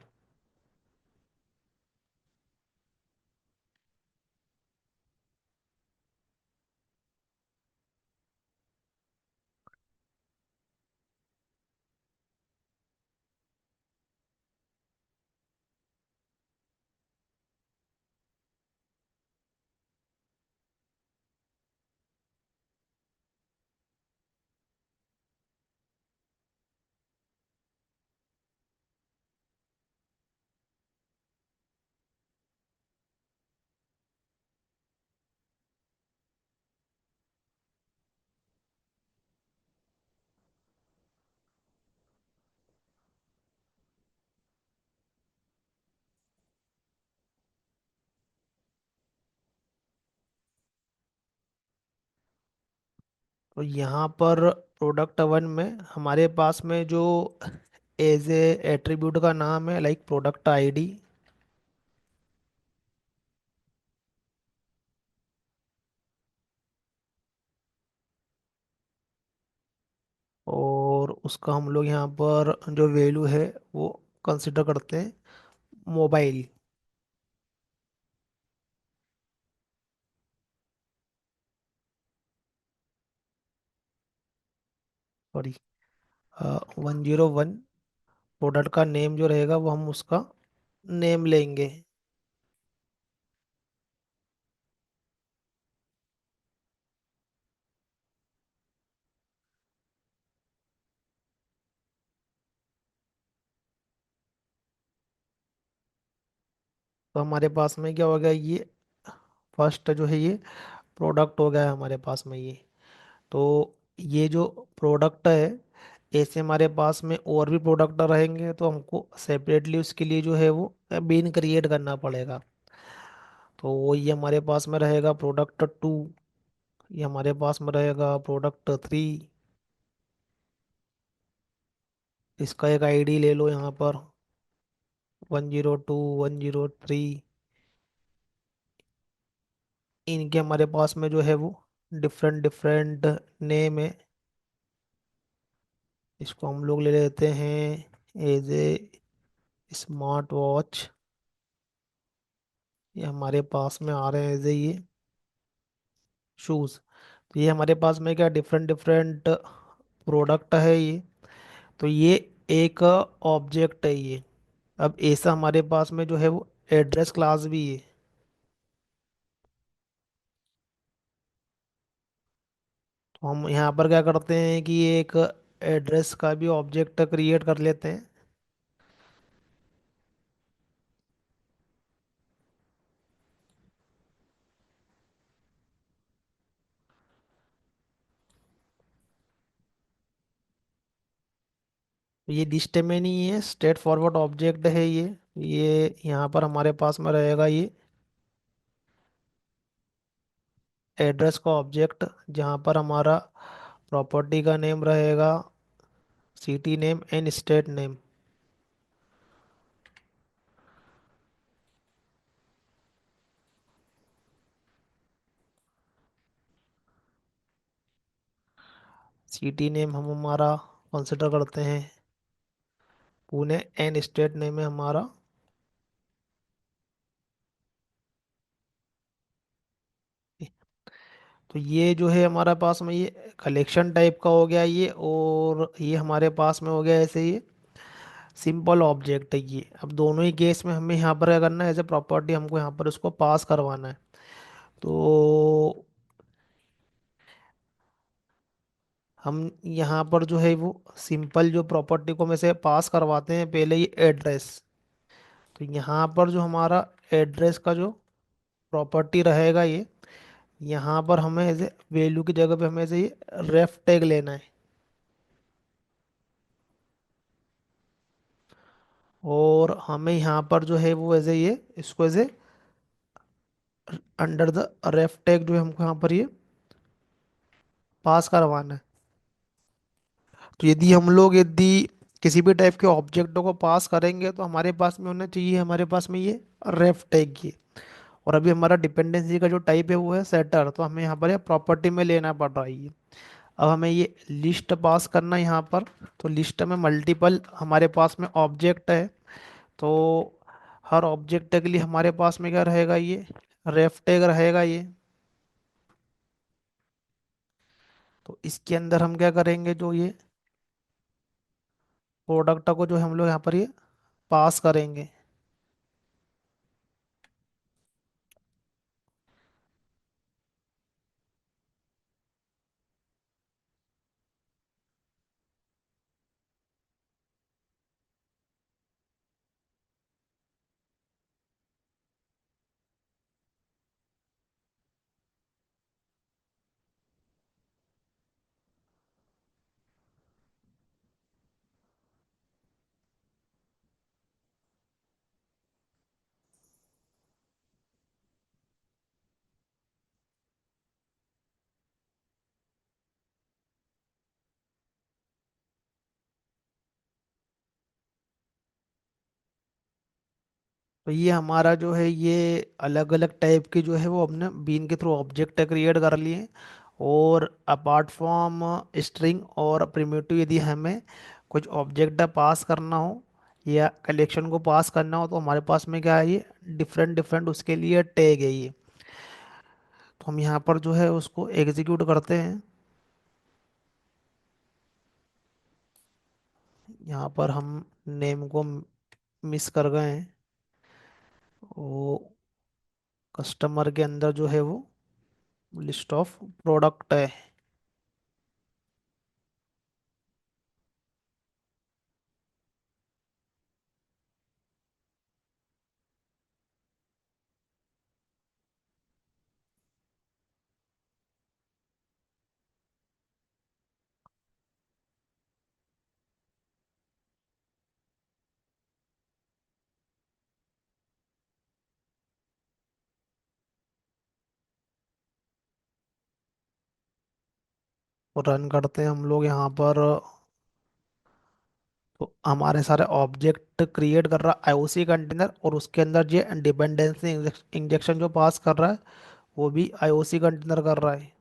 तो यहाँ पर प्रोडक्ट वन में हमारे पास में जो एज ए एट्रीब्यूट का नाम है लाइक प्रोडक्ट आईडी, और उसका हम लोग यहाँ पर जो वैल्यू है वो कंसिडर करते हैं मोबाइल। सॉरी, 101 प्रोडक्ट का नेम जो रहेगा वो हम उसका नेम लेंगे। तो हमारे पास में क्या हो गया, ये फर्स्ट जो है ये प्रोडक्ट हो गया है हमारे पास में ये। तो ये जो प्रोडक्ट है, ऐसे हमारे पास में और भी प्रोडक्ट रहेंगे, तो हमको सेपरेटली उसके लिए जो है वो बीन क्रिएट करना पड़ेगा। तो वो ये हमारे पास में रहेगा प्रोडक्ट टू, ये हमारे पास में रहेगा प्रोडक्ट थ्री। इसका एक आईडी ले लो यहाँ पर 102 103। इनके हमारे पास में जो है वो डिफरेंट डिफरेंट नेम है। इसको हम लोग ले लेते हैं एज ए स्मार्ट वॉच। ये हमारे पास में आ रहे हैं एज ए ये शूज़। तो ये हमारे पास में क्या डिफरेंट डिफरेंट प्रोडक्ट है ये। तो ये एक ऑब्जेक्ट है ये। अब ऐसा हमारे पास में जो है वो एड्रेस क्लास भी है। तो हम यहाँ पर क्या करते हैं कि ये एक एड्रेस का भी ऑब्जेक्ट क्रिएट कर लेते हैं। तो ये लिस्ट में नहीं है, स्ट्रेट फॉरवर्ड ऑब्जेक्ट है ये यहाँ पर हमारे पास में रहेगा ये एड्रेस का ऑब्जेक्ट, जहाँ पर हमारा प्रॉपर्टी का नेम रहेगा city name and state name. City name हम हमारा कंसिडर करते हैं पुणे एंड स्टेट नेम है हमारा। तो ये जो है हमारा पास में ये कलेक्शन टाइप का हो गया ये, और ये हमारे पास में हो गया ऐसे ये सिंपल ऑब्जेक्ट है ये। अब दोनों ही केस में हमें यहाँ पर क्या करना है, एज ए प्रॉपर्टी हमको यहाँ पर उसको पास करवाना है। तो हम यहाँ पर जो है वो सिंपल जो प्रॉपर्टी को में से पास करवाते हैं, पहले ये एड्रेस। तो यहाँ पर जो हमारा एड्रेस का जो प्रॉपर्टी रहेगा ये, यहाँ पर हमें ऐसे वैल्यू की जगह पे हमें ऐसे ये रेफ टैग लेना है। और हमें यहाँ पर जो है वो ऐसे ये इसको ऐसे अंडर द रेफ टैग जो है हमको यहाँ पर ये पास करवाना है। तो यदि किसी भी टाइप के ऑब्जेक्टों को पास करेंगे तो हमारे पास में होना चाहिए, हमारे पास में ये रेफ टैग ये। और अभी हमारा डिपेंडेंसी का जो टाइप है वो है सेटर, तो हमें यहाँ पर ये प्रॉपर्टी में लेना पड़ रहा है ये। अब हमें ये लिस्ट पास करना है यहाँ पर। तो लिस्ट में मल्टीपल हमारे पास में ऑब्जेक्ट है, तो हर ऑब्जेक्ट के लिए हमारे पास में क्या रहेगा, ये रेफ टैग रहेगा ये। तो इसके अंदर हम क्या करेंगे, जो ये प्रोडक्ट को जो हम लोग यहाँ पर ये पास करेंगे। तो ये हमारा जो है ये अलग अलग टाइप के जो है वो हमने बीन के थ्रू ऑब्जेक्ट क्रिएट कर लिए। और अपार्ट फ्रॉम स्ट्रिंग और प्रिमिटिव, यदि हमें कुछ ऑब्जेक्ट पास करना हो या कलेक्शन को पास करना हो, तो हमारे पास में क्या है, ये डिफरेंट डिफरेंट उसके लिए टैग है ये। तो हम यहाँ पर जो है उसको एग्जीक्यूट करते हैं। यहाँ पर हम नेम को मिस कर गए हैं। वो कस्टमर के अंदर जो है वो लिस्ट ऑफ प्रोडक्ट है। और रन करते हैं हम लोग यहाँ पर। तो हमारे सारे ऑब्जेक्ट क्रिएट कर रहा है आईओसी कंटेनर, और उसके अंदर ये डिपेंडेंसी इंजेक्शन जो पास कर रहा है वो भी आईओसी कंटेनर कर रहा है।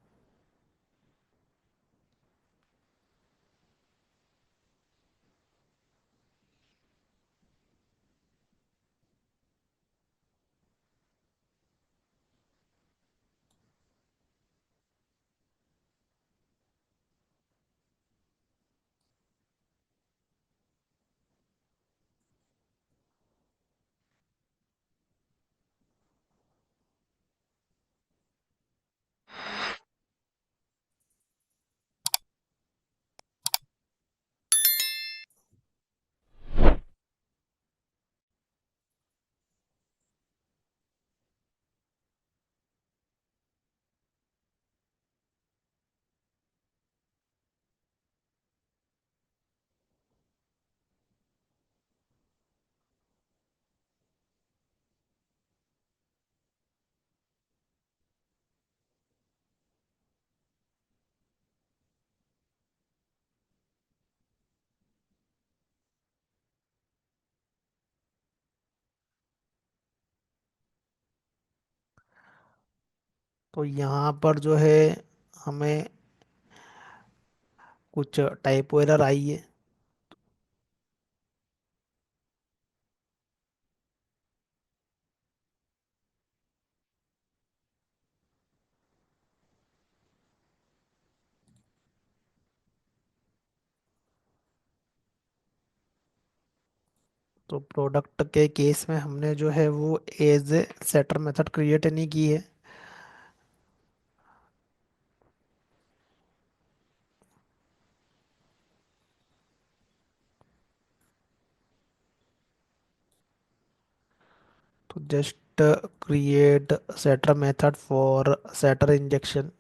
तो यहाँ पर जो है हमें कुछ टाइपो एरर आई है। तो प्रोडक्ट के केस में हमने जो है वो as a setter method create नहीं की है। Just create setter method for setter injection.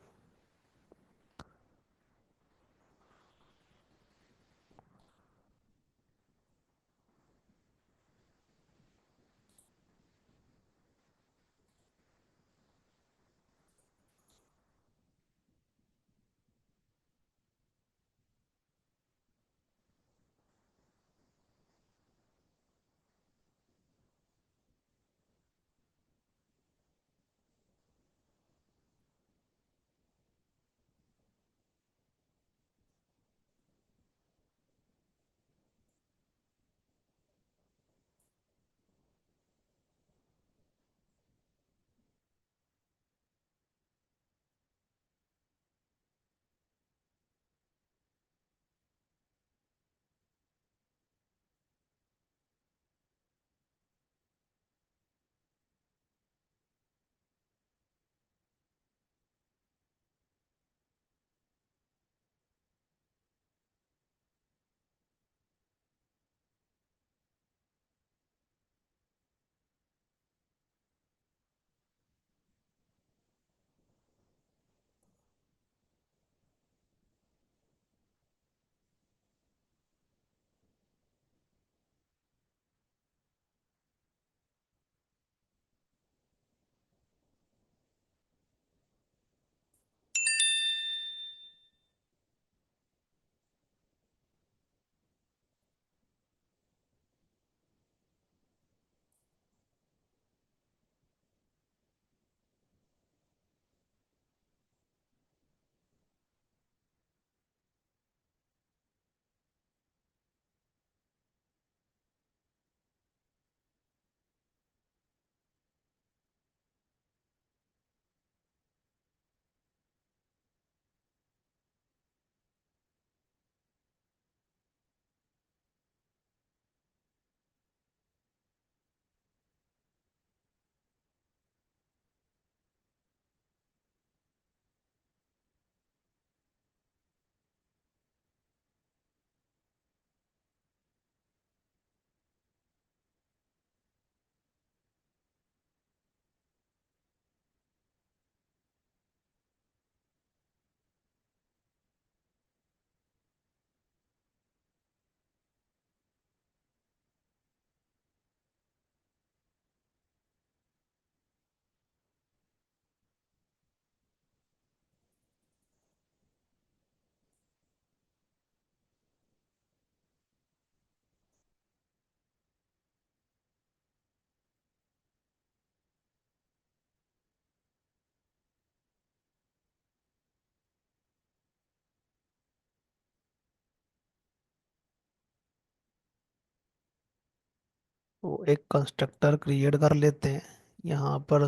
तो एक कंस्ट्रक्टर क्रिएट कर लेते हैं यहाँ पर।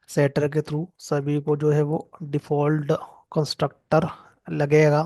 सेटर के थ्रू सभी को जो है वो डिफॉल्ट कंस्ट्रक्टर लगेगा।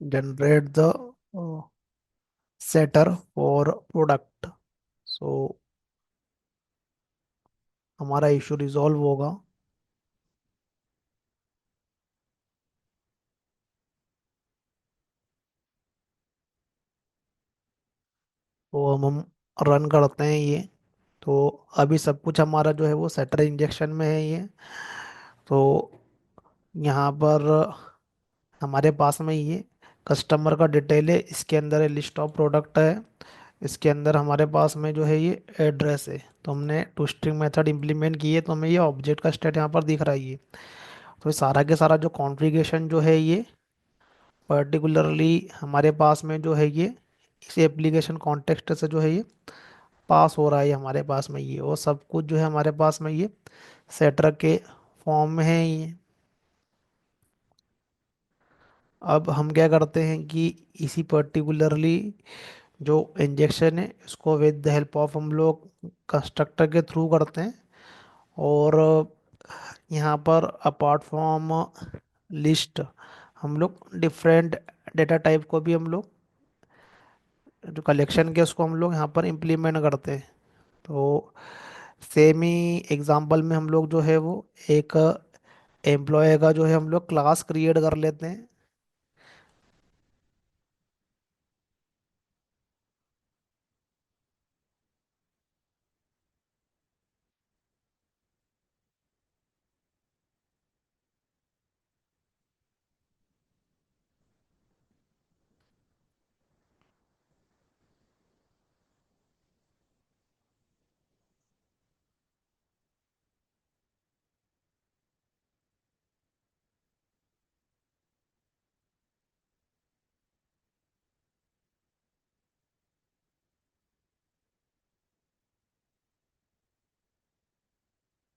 Generate the setter for product. So हमारा इशू रिजॉल्व होगा। तो हम रन करते हैं ये। तो अभी सब कुछ हमारा जो है वो सेटर इंजेक्शन में है ये। तो यहाँ पर हमारे पास में ये कस्टमर का डिटेल है, इसके अंदर है लिस्ट ऑफ प्रोडक्ट है, इसके अंदर हमारे पास में जो है ये एड्रेस है। तो हमने टू स्ट्रिंग मेथड इंप्लीमेंट की है, तो हमें ये ऑब्जेक्ट का स्टेट यहाँ पर दिख रहा है ये। तो ये सारा के सारा जो कॉन्फ़िगरेशन जो है ये पर्टिकुलरली हमारे पास में जो है ये इस एप्लीकेशन कॉन्टेक्स्ट से जो है ये पास हो रहा है हमारे पास में ये, और सब कुछ जो है हमारे पास में ये सेटर के फॉर्म में है ये। अब हम क्या करते हैं कि इसी पर्टिकुलरली जो इंजेक्शन है इसको विद द हेल्प ऑफ हम लोग कंस्ट्रक्टर के थ्रू करते हैं। और यहाँ पर अपार्ट फ्रॉम लिस्ट हम लोग डिफरेंट डेटा टाइप को भी हम लोग जो कलेक्शन के उसको हम लोग यहाँ पर इम्प्लीमेंट करते हैं। तो सेम ही एग्जांपल में हम लोग जो है वो एक एम्प्लॉय का जो है हम लोग क्लास क्रिएट कर लेते हैं।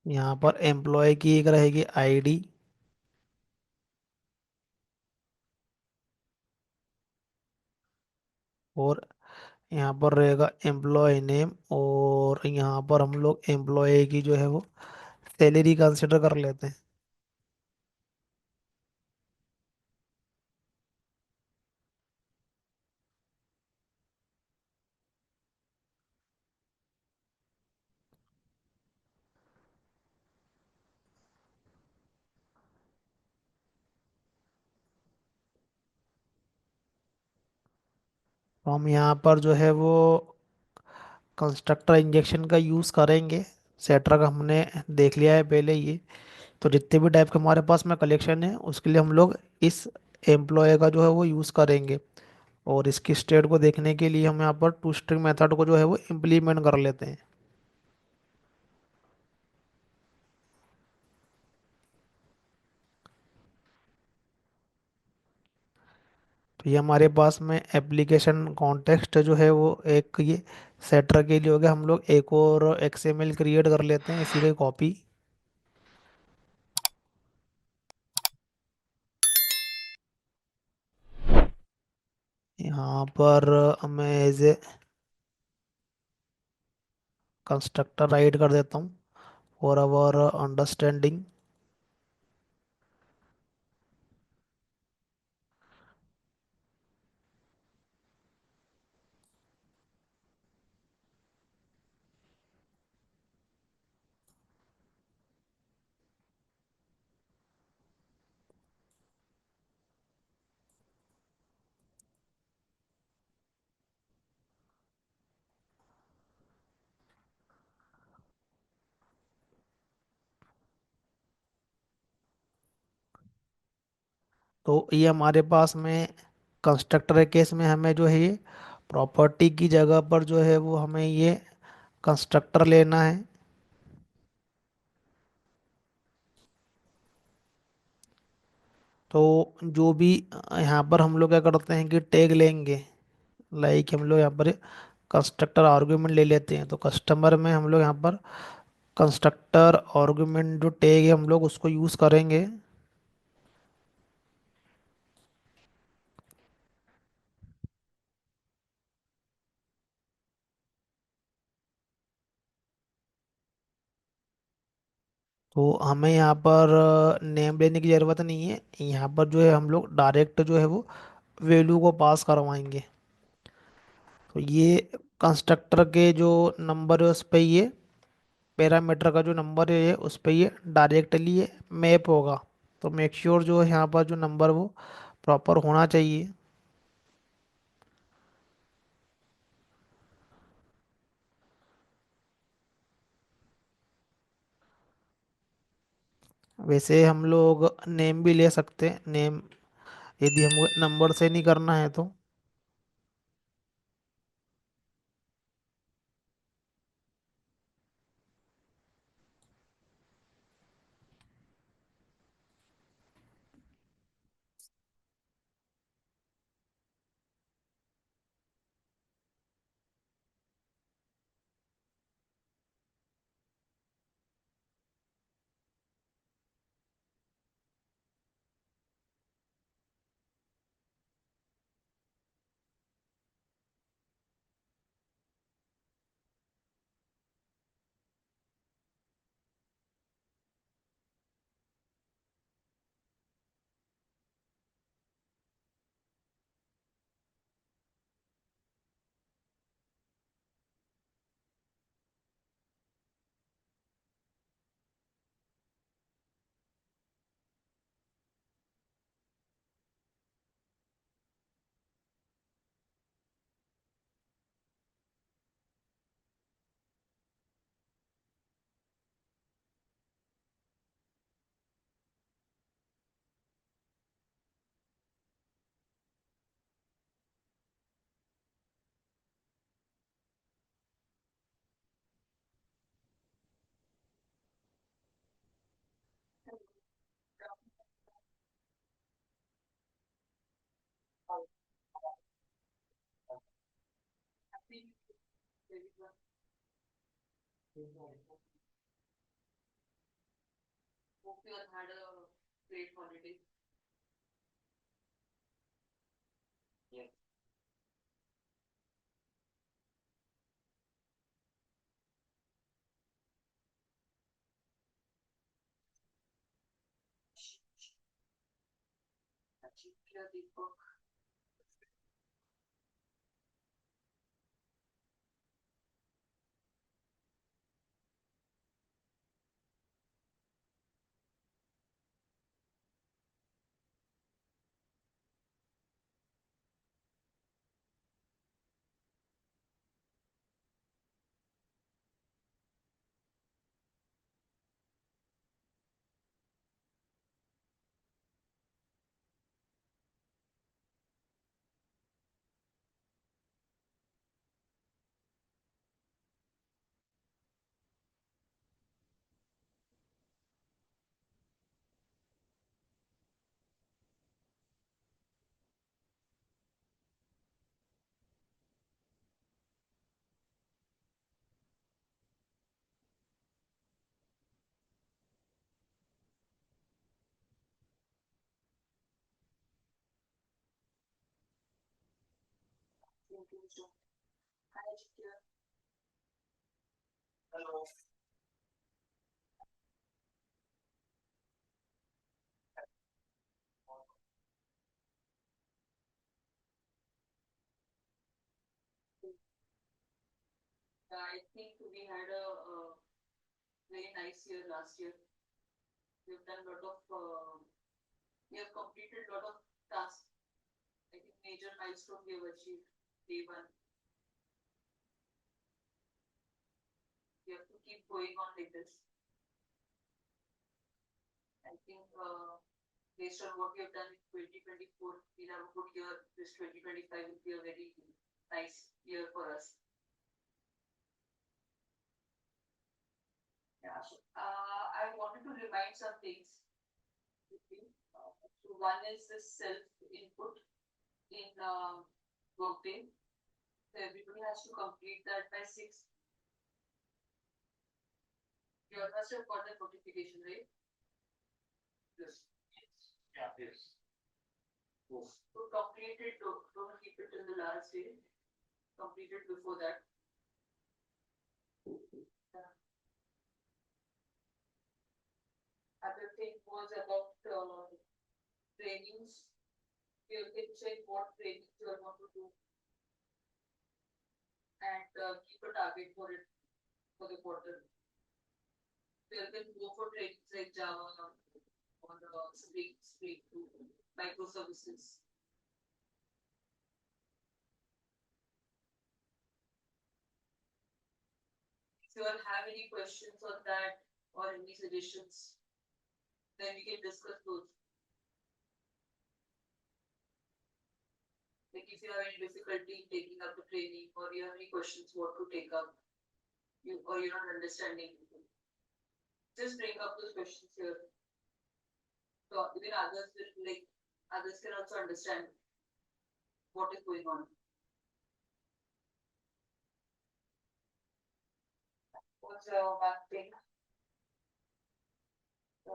यहाँ पर एम्प्लॉय की एक रहेगी आईडी, और यहाँ पर रहेगा एम्प्लॉय नेम, और यहाँ पर हम लोग एम्प्लॉय की जो है वो सैलरी कंसिडर कर लेते हैं। तो हम यहाँ पर जो है वो कंस्ट्रक्टर इंजेक्शन का यूज़ करेंगे। सेटर का हमने देख लिया है पहले ये। तो जितने भी टाइप के हमारे पास में कलेक्शन है उसके लिए हम लोग इस एम्प्लॉय का जो है वो यूज़ करेंगे। और इसकी स्टेट को देखने के लिए हम यहाँ पर टू स्ट्रिंग मेथड को जो है वो इम्प्लीमेंट कर लेते हैं। तो ये हमारे पास में एप्लीकेशन कॉन्टेक्स्ट जो है वो एक ये सेटर के लिए हो गया। हम लोग एक और एक्सएमएल क्रिएट कर लेते हैं इसी की कॉपी। यहाँ पर मैं एज ए कंस्ट्रक्टर राइट कर देता हूँ फॉर अवर अंडरस्टैंडिंग। तो ये हमारे पास में कंस्ट्रक्टर के केस में हमें जो है ये प्रॉपर्टी की जगह पर जो है वो हमें ये कंस्ट्रक्टर लेना है। तो जो भी यहाँ पर हम लोग क्या करते हैं कि टैग लेंगे। लाइक हम लोग यहाँ पर कंस्ट्रक्टर आर्गुमेंट ले लेते हैं। तो कस्टमर में हम लोग यहाँ पर कंस्ट्रक्टर आर्गुमेंट जो टैग है हम लोग उसको यूज़ करेंगे। तो हमें यहाँ पर नेम लेने की ज़रूरत नहीं है। यहाँ पर जो है हम लोग डायरेक्ट जो है वो वैल्यू को पास करवाएंगे। तो ये कंस्ट्रक्टर के जो नंबर है उस पे ये पैरामीटर का जो नंबर है उस पे ये डायरेक्टली ये मैप होगा। तो मेक श्योर जो है यहाँ पर जो नंबर वो प्रॉपर होना चाहिए। वैसे हम लोग नेम भी ले सकते हैं, नेम यदि हमको नंबर से नहीं करना है तो। You can check what training you are going to do and keep a target for it for the quarter. You can go for trainings like Java or Spring Boot, microservices. If you all have any questions on that or any suggestions, then we can discuss those. Like if you have any difficulty in taking up the training or you have any questions what to take up, or you're not understanding, just bring up those questions here. So even others will like others can also understand what is going on. What's one thing? Uh,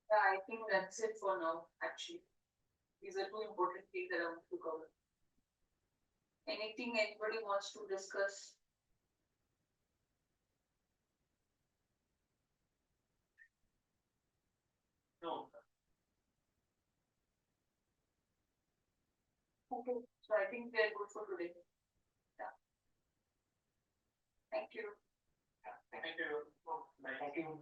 yeah, I think that's it for now. Actually, these are two important things that I want to cover. Anything anybody wants to discuss? No. Okay, so I think we are good for today. Yeah. Thank you. Thank you. Thank you.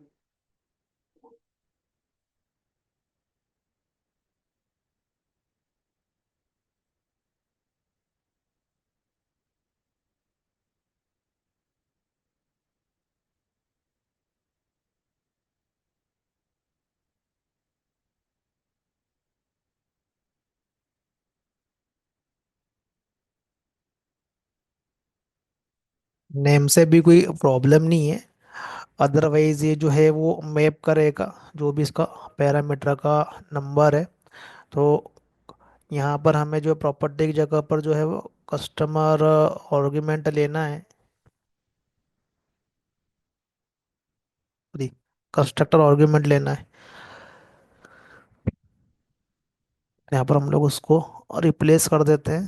Name से भी कोई problem नहीं है। Otherwise ये जो है वो map करेगा जो भी इसका पैरामीटर का नंबर है। तो यहाँ पर हमें जो प्रॉपर्टी की जगह पर जो है वो कस्टमर आर्गुमेंट लेना है। कंस्ट्रक्टर आर्गुमेंट लेना है। यहाँ पर हम लोग उसको रिप्लेस कर देते हैं।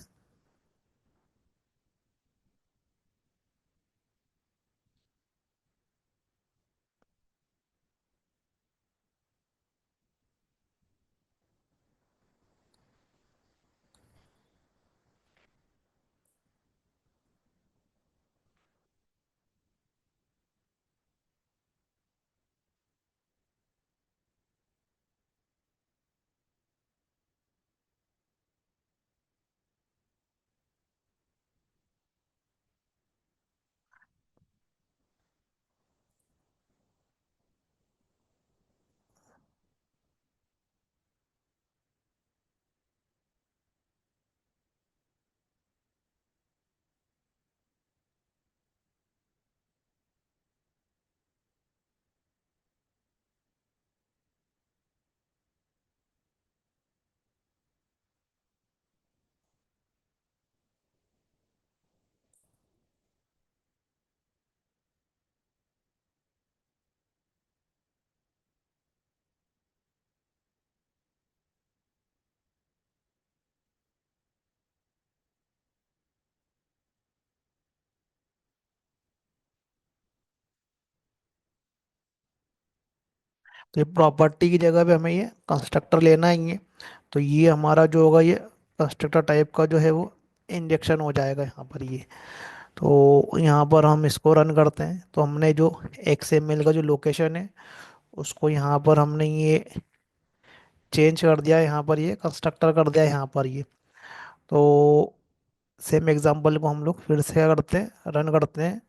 तो ये प्रॉपर्टी की जगह पे हमें ये कंस्ट्रक्टर लेना ही है। तो ये हमारा जो होगा ये कंस्ट्रक्टर टाइप का जो है वो इंजेक्शन हो जाएगा यहाँ पर ये। तो यहाँ पर हम इसको रन करते हैं तो हमने जो XML का जो लोकेशन है उसको यहाँ पर हमने ये चेंज कर दिया है। यहाँ पर ये कंस्ट्रक्टर कर दिया है यहाँ पर ये। तो सेम एग्जांपल को हम लोग फिर से क्या करते हैं, रन करते हैं।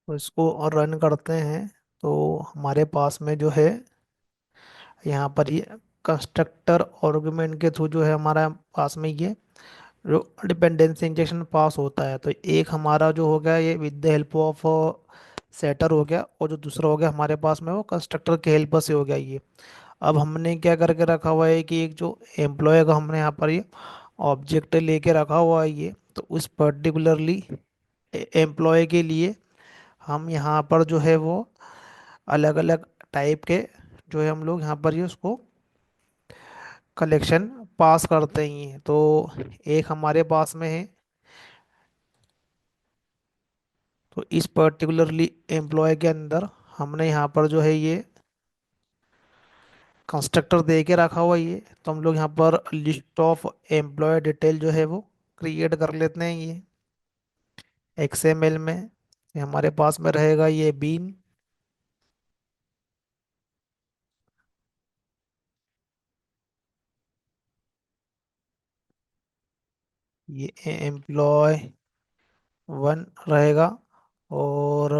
तो इसको रन करते हैं। तो हमारे पास में जो है यहाँ पर ये कंस्ट्रक्टर आर्गुमेंट के थ्रू जो है हमारा पास में ये जो डिपेंडेंसी इंजेक्शन पास होता है। तो एक हमारा जो हो गया ये with the help of setter हो गया, और जो दूसरा हो गया हमारे पास में वो कंस्ट्रक्टर के हेल्प से हो गया ये। अब हमने क्या करके रखा हुआ है कि एक जो एम्प्लॉय का हमने यहाँ पर ये ऑब्जेक्ट लेके रखा हुआ है ये, तो उस पर्टिकुलरली एम्प्लॉय के लिए हम यहाँ पर जो है वो अलग अलग टाइप के जो है हम लोग यहाँ पर ये उसको कलेक्शन पास करते ही हैं। तो एक हमारे पास में है, तो इस पर्टिकुलरली एम्प्लॉय के अंदर हमने यहाँ पर जो है ये कंस्ट्रक्टर दे के रखा हुआ है ये। तो हम लोग यहाँ पर लिस्ट ऑफ एम्प्लॉय डिटेल जो है वो क्रिएट कर लेते हैं ये एक्सएमएल में। ये हमारे पास में रहेगा ये बीन, ये एम्प्लॉय वन रहेगा, और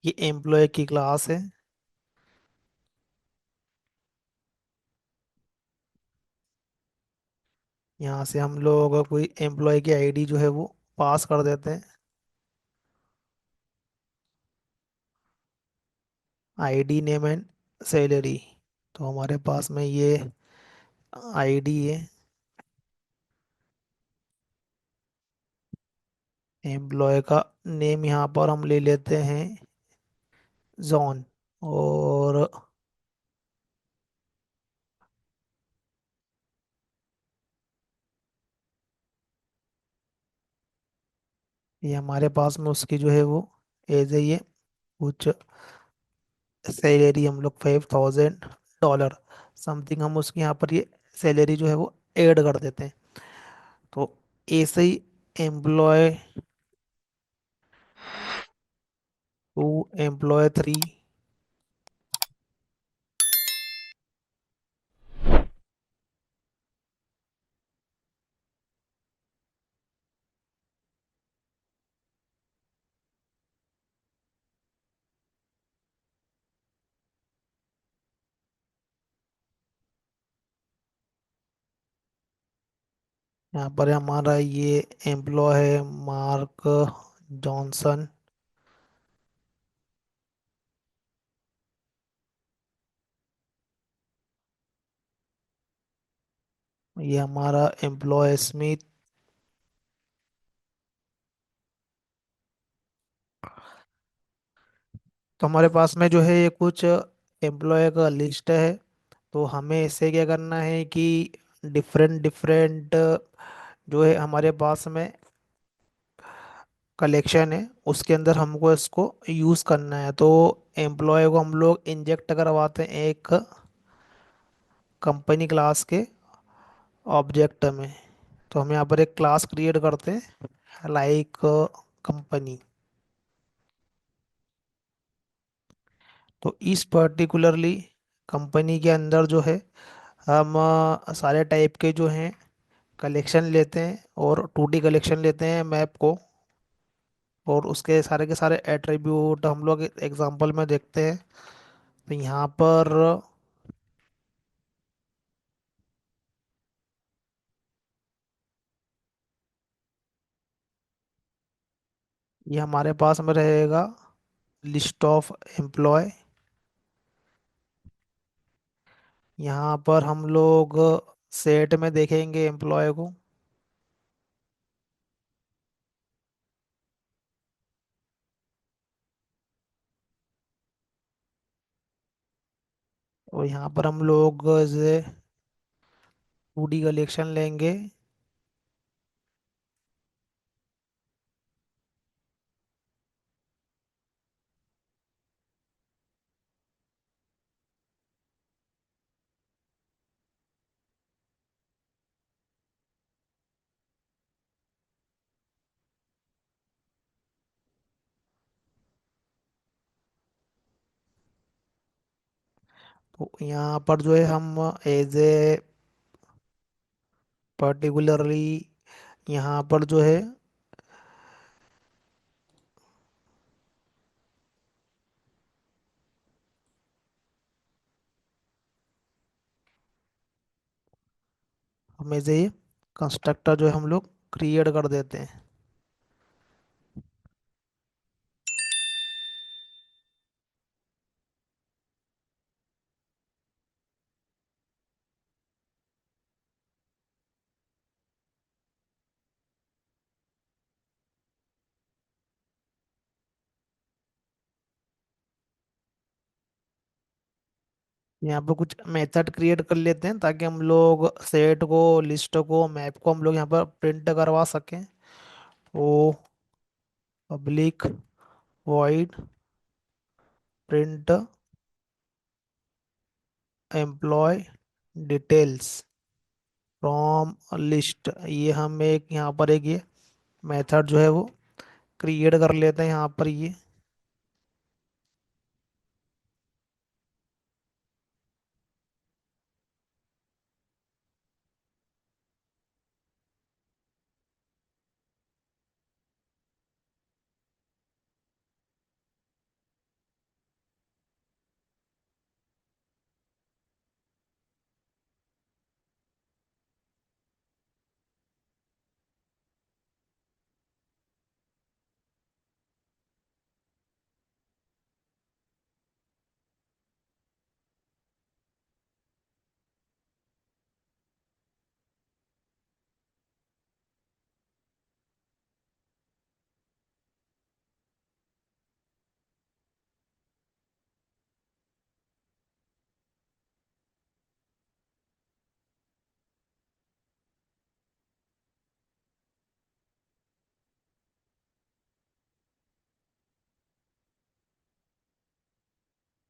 ये एम्प्लॉय की क्लास है। यहाँ से हम लोग कोई एम्प्लॉय की आईडी जो है वो पास कर देते हैं, आईडी नेम एंड सैलरी। तो हमारे पास में ये आईडी है, एम्प्लॉय का नेम यहाँ पर हम ले लेते हैं जॉन, और ये हमारे पास में उसकी जो है वो एज है ये कुछ सैलरी हम लोग $5,000 समथिंग हम उसके यहाँ पर ये सैलरी जो है वो ऐड कर देते हैं। तो ऐसे ही एम्प्लॉय टू, एम्प्लॉय थ्री, यहाँ पर हमारा ये एम्प्लॉय है मार्क जॉनसन, ये हमारा एम्प्लॉय स्मिथ। तो हमारे पास में जो है ये कुछ एम्प्लॉय का लिस्ट है। तो हमें इससे क्या करना है कि डिफरेंट डिफरेंट जो है हमारे पास में कलेक्शन है उसके अंदर हमको इसको यूज़ करना है। तो एम्प्लॉय को हम लोग इंजेक्ट करवाते हैं एक कंपनी क्लास के ऑब्जेक्ट में। तो हम यहाँ पर एक क्लास क्रिएट करते हैं लाइक कंपनी। तो इस पर्टिकुलरली कंपनी के अंदर जो है हम सारे टाइप के जो हैं कलेक्शन लेते हैं, और 2D कलेक्शन लेते हैं मैप को, और उसके सारे के सारे एट्रीब्यूट हम लोग एग्जांपल में देखते हैं। तो यहाँ पर ये हमारे पास में रहेगा लिस्ट ऑफ एम्प्लॉय। यहाँ पर हम लोग सेट में देखेंगे एम्प्लॉय को। और यहाँ पर हम लोग 2D कलेक्शन लेंगे। तो यहाँ पर जो है हम एज ए पर्टिकुलरली यहाँ पर जो है हमें से ये कंस्ट्रक्टर जो है हम लोग क्रिएट कर देते हैं। यहाँ पर कुछ मेथड क्रिएट कर लेते हैं ताकि हम लोग सेट को, लिस्ट को, मैप को हम लोग यहाँ पर प्रिंट करवा सकें। वो public void print employ details from list, ये हम एक यहाँ पर एक ये मेथड जो है वो क्रिएट कर लेते हैं यहाँ पर ये।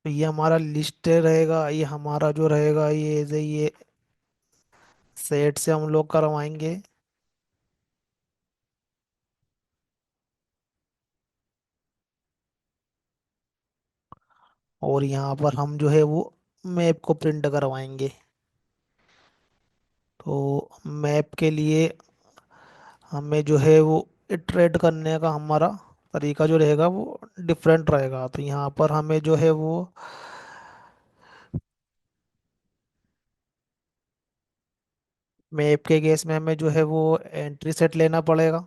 तो ये हमारा लिस्ट रहेगा, ये हमारा जो रहेगा ये सेट से हम लोग करवाएंगे। और यहाँ पर हम जो है वो मैप को प्रिंट करवाएंगे। तो मैप के लिए हमें जो है वो इटरेट करने का हमारा तरीका जो रहेगा वो डिफरेंट रहेगा। तो यहाँ पर हमें जो है वो मैप के केस में हमें जो है वो एंट्री सेट लेना पड़ेगा।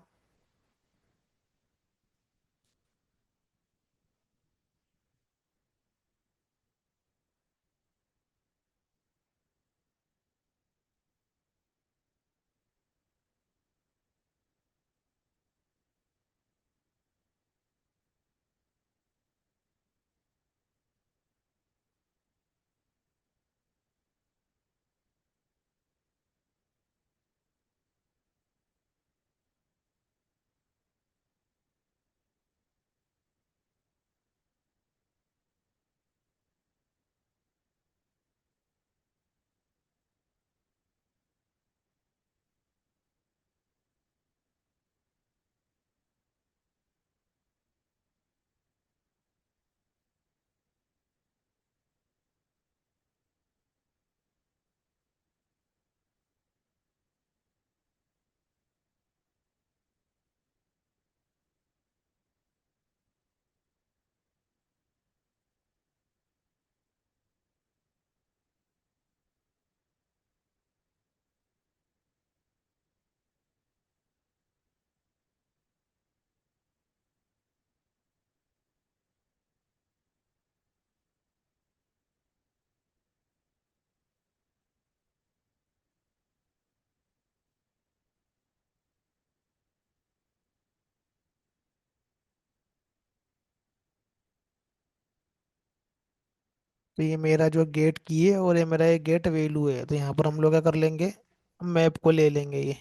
तो ये मेरा जो गेट की है और ये मेरा ये गेट वैल्यू है, तो यहाँ पर हम लोग क्या कर लेंगे, मैप को ले लेंगे ये।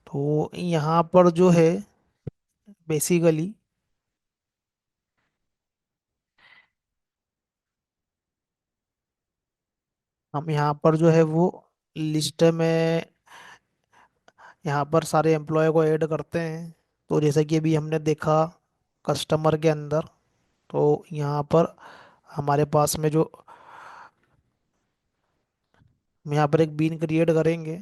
तो यहाँ पर जो है बेसिकली हम यहाँ पर जो है वो लिस्ट में यहाँ पर सारे एम्प्लॉय को ऐड करते हैं। तो जैसे कि अभी हमने देखा कस्टमर के अंदर, तो यहाँ पर हमारे पास में जो हम यहाँ पर एक बीन क्रिएट करेंगे।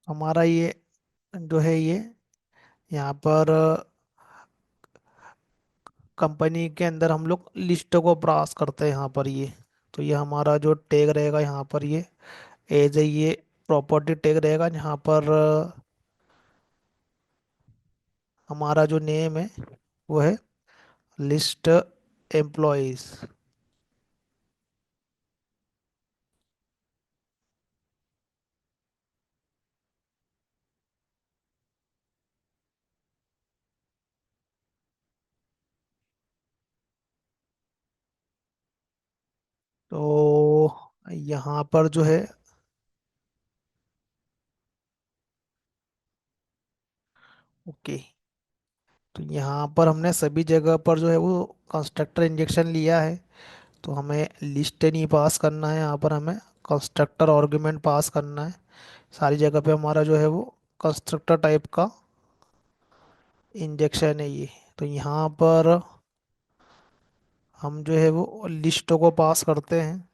हमारा ये जो है ये यहाँ पर कंपनी के अंदर हम लोग लिस्ट को पास करते हैं यहाँ पर ये। तो ये हमारा जो टैग रहेगा यहाँ पर ये एज ए ये प्रॉपर्टी टैग रहेगा यहाँ पर हमारा जो नेम है वो है लिस्ट एम्प्लॉयज। तो यहाँ पर जो है ओके, तो यहाँ पर हमने सभी जगह पर जो है वो कंस्ट्रक्टर इंजेक्शन लिया है। तो हमें लिस्ट नहीं पास करना है, यहाँ पर हमें कंस्ट्रक्टर आर्गुमेंट पास करना है। सारी जगह पे हमारा जो है वो कंस्ट्रक्टर टाइप का इंजेक्शन है ये। तो यहाँ पर हम जो है वो लिस्टों को पास करते हैं।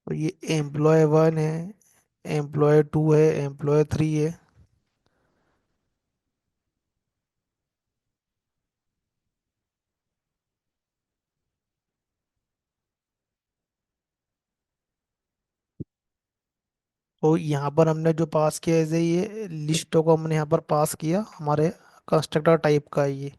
तो ये एम्प्लॉय 1 है, एम्प्लॉय 2 है, एम्प्लॉय 3 है। तो यहाँ पर हमने जो पास किया है ये लिस्टों को हमने यहाँ पर पास किया, हमारे कंस्ट्रक्टर टाइप का है ये।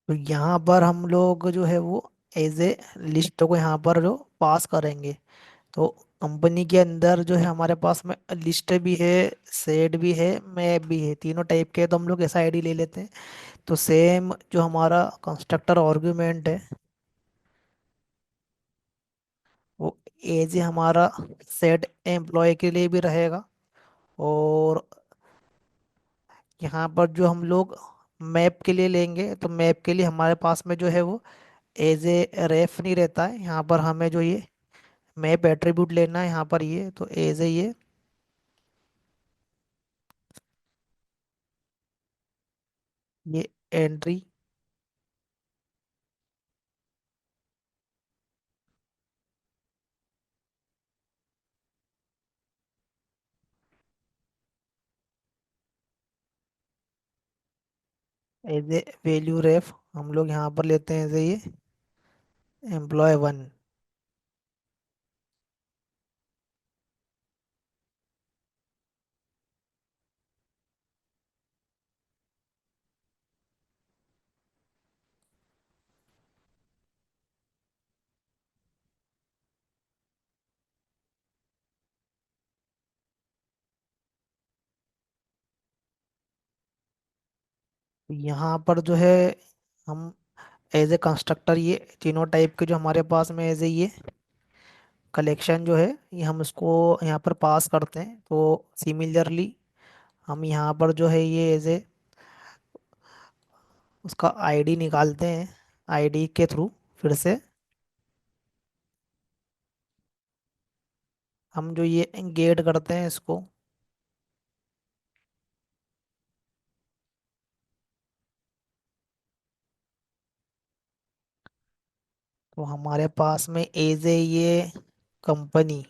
तो यहाँ पर हम लोग जो है वो एज ए लिस्ट को यहाँ पर जो पास करेंगे। तो कंपनी के अंदर जो है हमारे पास में लिस्ट भी है, सेट भी है, मैप भी है, तीनों टाइप के। तो हम लोग ऐसा आईडी ले लेते हैं। तो सेम जो हमारा कंस्ट्रक्टर आर्गुमेंट है वो एज ए हमारा सेट एम्प्लॉय के लिए भी रहेगा। और यहाँ पर जो हम लोग मैप के लिए लेंगे तो मैप के लिए हमारे पास में जो है वो एज ए रेफ नहीं रहता है। यहाँ पर हमें जो ये मैप एट्रीब्यूट लेना है यहाँ पर ये, तो एज ए ये एंट्री एज ए वैल्यू रेफ हम लोग यहाँ पर लेते हैं एज ए ये एम्प्लॉय 1। यहाँ पर जो है हम एज ए कंस्ट्रक्टर ये तीनों टाइप के जो हमारे पास में एज ए ये कलेक्शन जो है ये हम उसको यहाँ पर पास करते हैं। तो सिमिलरली हम यहाँ पर जो है ये एज ए उसका आईडी निकालते हैं, आईडी के थ्रू फिर से हम जो ये गेट करते हैं इसको। तो हमारे पास में एज ए ये कंपनी,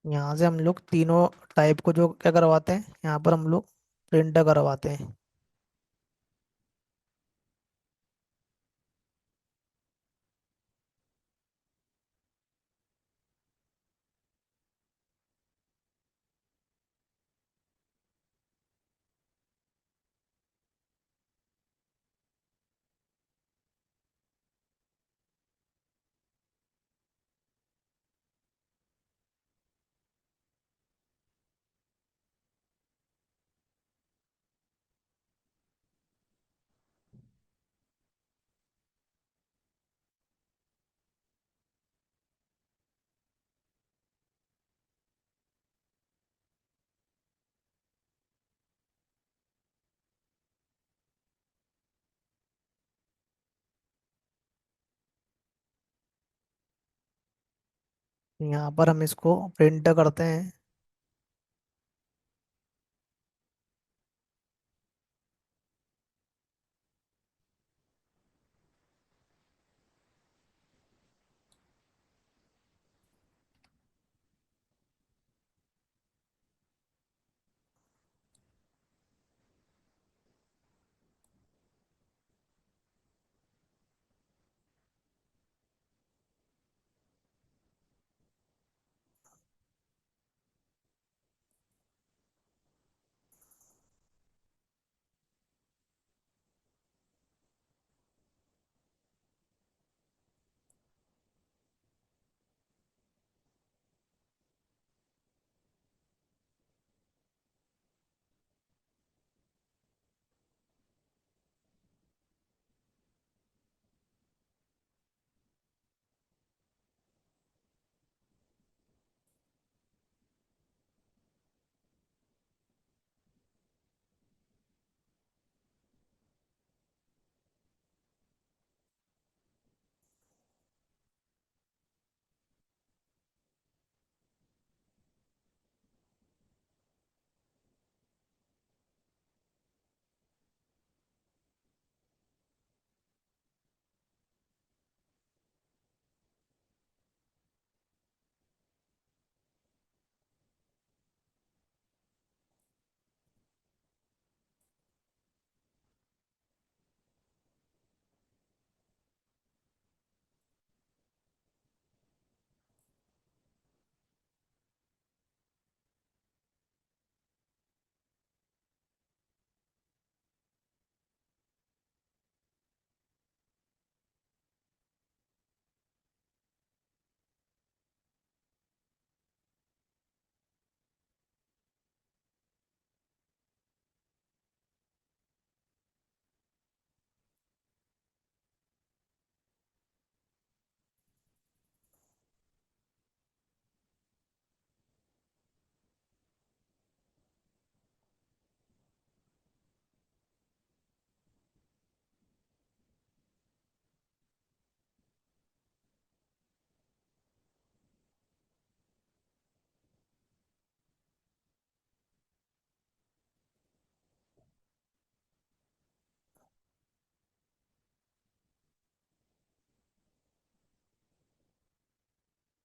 यहाँ से हम लोग तीनों टाइप को जो क्या करवाते हैं यहाँ पर हम लोग प्रिंट करवाते हैं। यहाँ पर हम इसको प्रिंट करते हैं।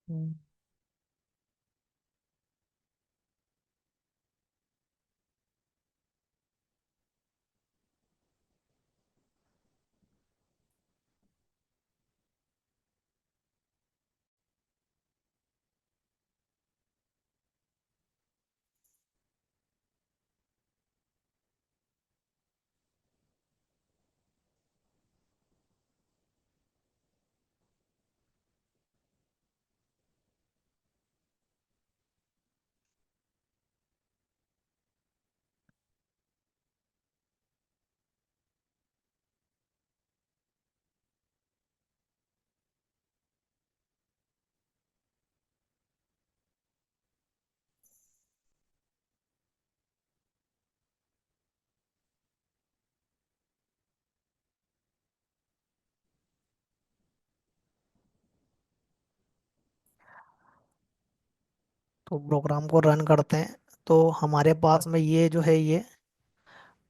हम्म। तो प्रोग्राम को रन करते हैं। तो हमारे पास में ये जो है ये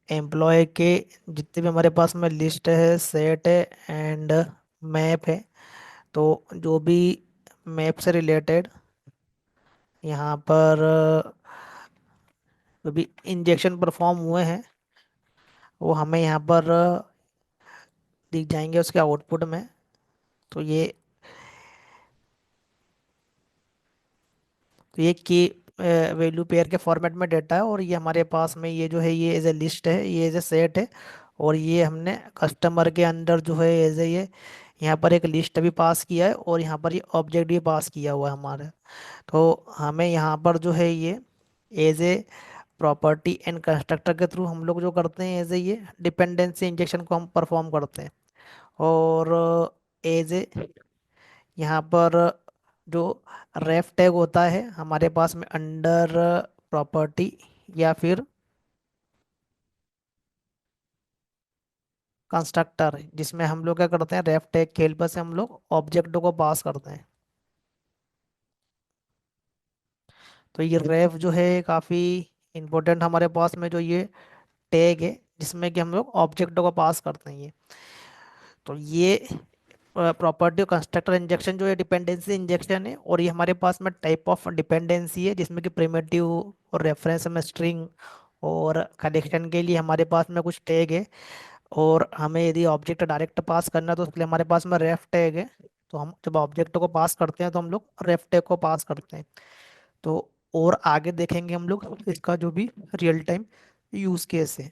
एम्प्लॉय के जितने भी हमारे पास में लिस्ट है, सेट है एंड मैप है। तो जो भी मैप से रिलेटेड यहाँ पर जो भी इंजेक्शन परफॉर्म हुए हैं वो हमें यहाँ पर दिख जाएंगे उसके आउटपुट में। तो ये की वैल्यू पेयर के फॉर्मेट में डेटा है, और ये हमारे पास में ये जो है ये एज ए लिस्ट है, ये एज ए सेट है। और ये हमने कस्टमर के अंदर जो है एज ए ये यहाँ पर एक लिस्ट भी पास किया है, और यहाँ पर ये ऑब्जेक्ट भी पास किया हुआ है हमारा। तो हमें यहाँ पर जो है ये as a property and constructor के थ्रू हम लोग जो करते हैं एज ए ये डिपेंडेंसी इंजेक्शन को हम परफॉर्म करते हैं। और एज ए यहाँ पर जो रेफ टैग होता है हमारे पास में अंडर प्रॉपर्टी या फिर कंस्ट्रक्टर, जिसमें हम लोग क्या करते हैं रेफ टैग के हेल्प से हम लोग ऑब्जेक्टों को पास करते हैं। तो ये रेफ जो है काफ़ी इम्पोर्टेंट हमारे पास में जो ये टैग है जिसमें कि हम लोग ऑब्जेक्टों को पास करते हैं ये। तो ये प्रॉपर्टी कंस्ट्रक्टर इंजेक्शन जो है डिपेंडेंसी इंजेक्शन है, और ये हमारे पास में टाइप ऑफ डिपेंडेंसी है जिसमें कि प्रिमिटिव और रेफरेंस में स्ट्रिंग, और कनेक्शन के लिए हमारे पास में कुछ टैग है। और हमें यदि ऑब्जेक्ट डायरेक्ट पास करना है तो उसके लिए हमारे पास में रेफ टैग है। तो हम जब ऑब्जेक्ट को पास करते हैं तो हम लोग रेफ टैग को पास करते हैं। तो और आगे देखेंगे हम लोग इसका जो भी रियल टाइम यूज केस है।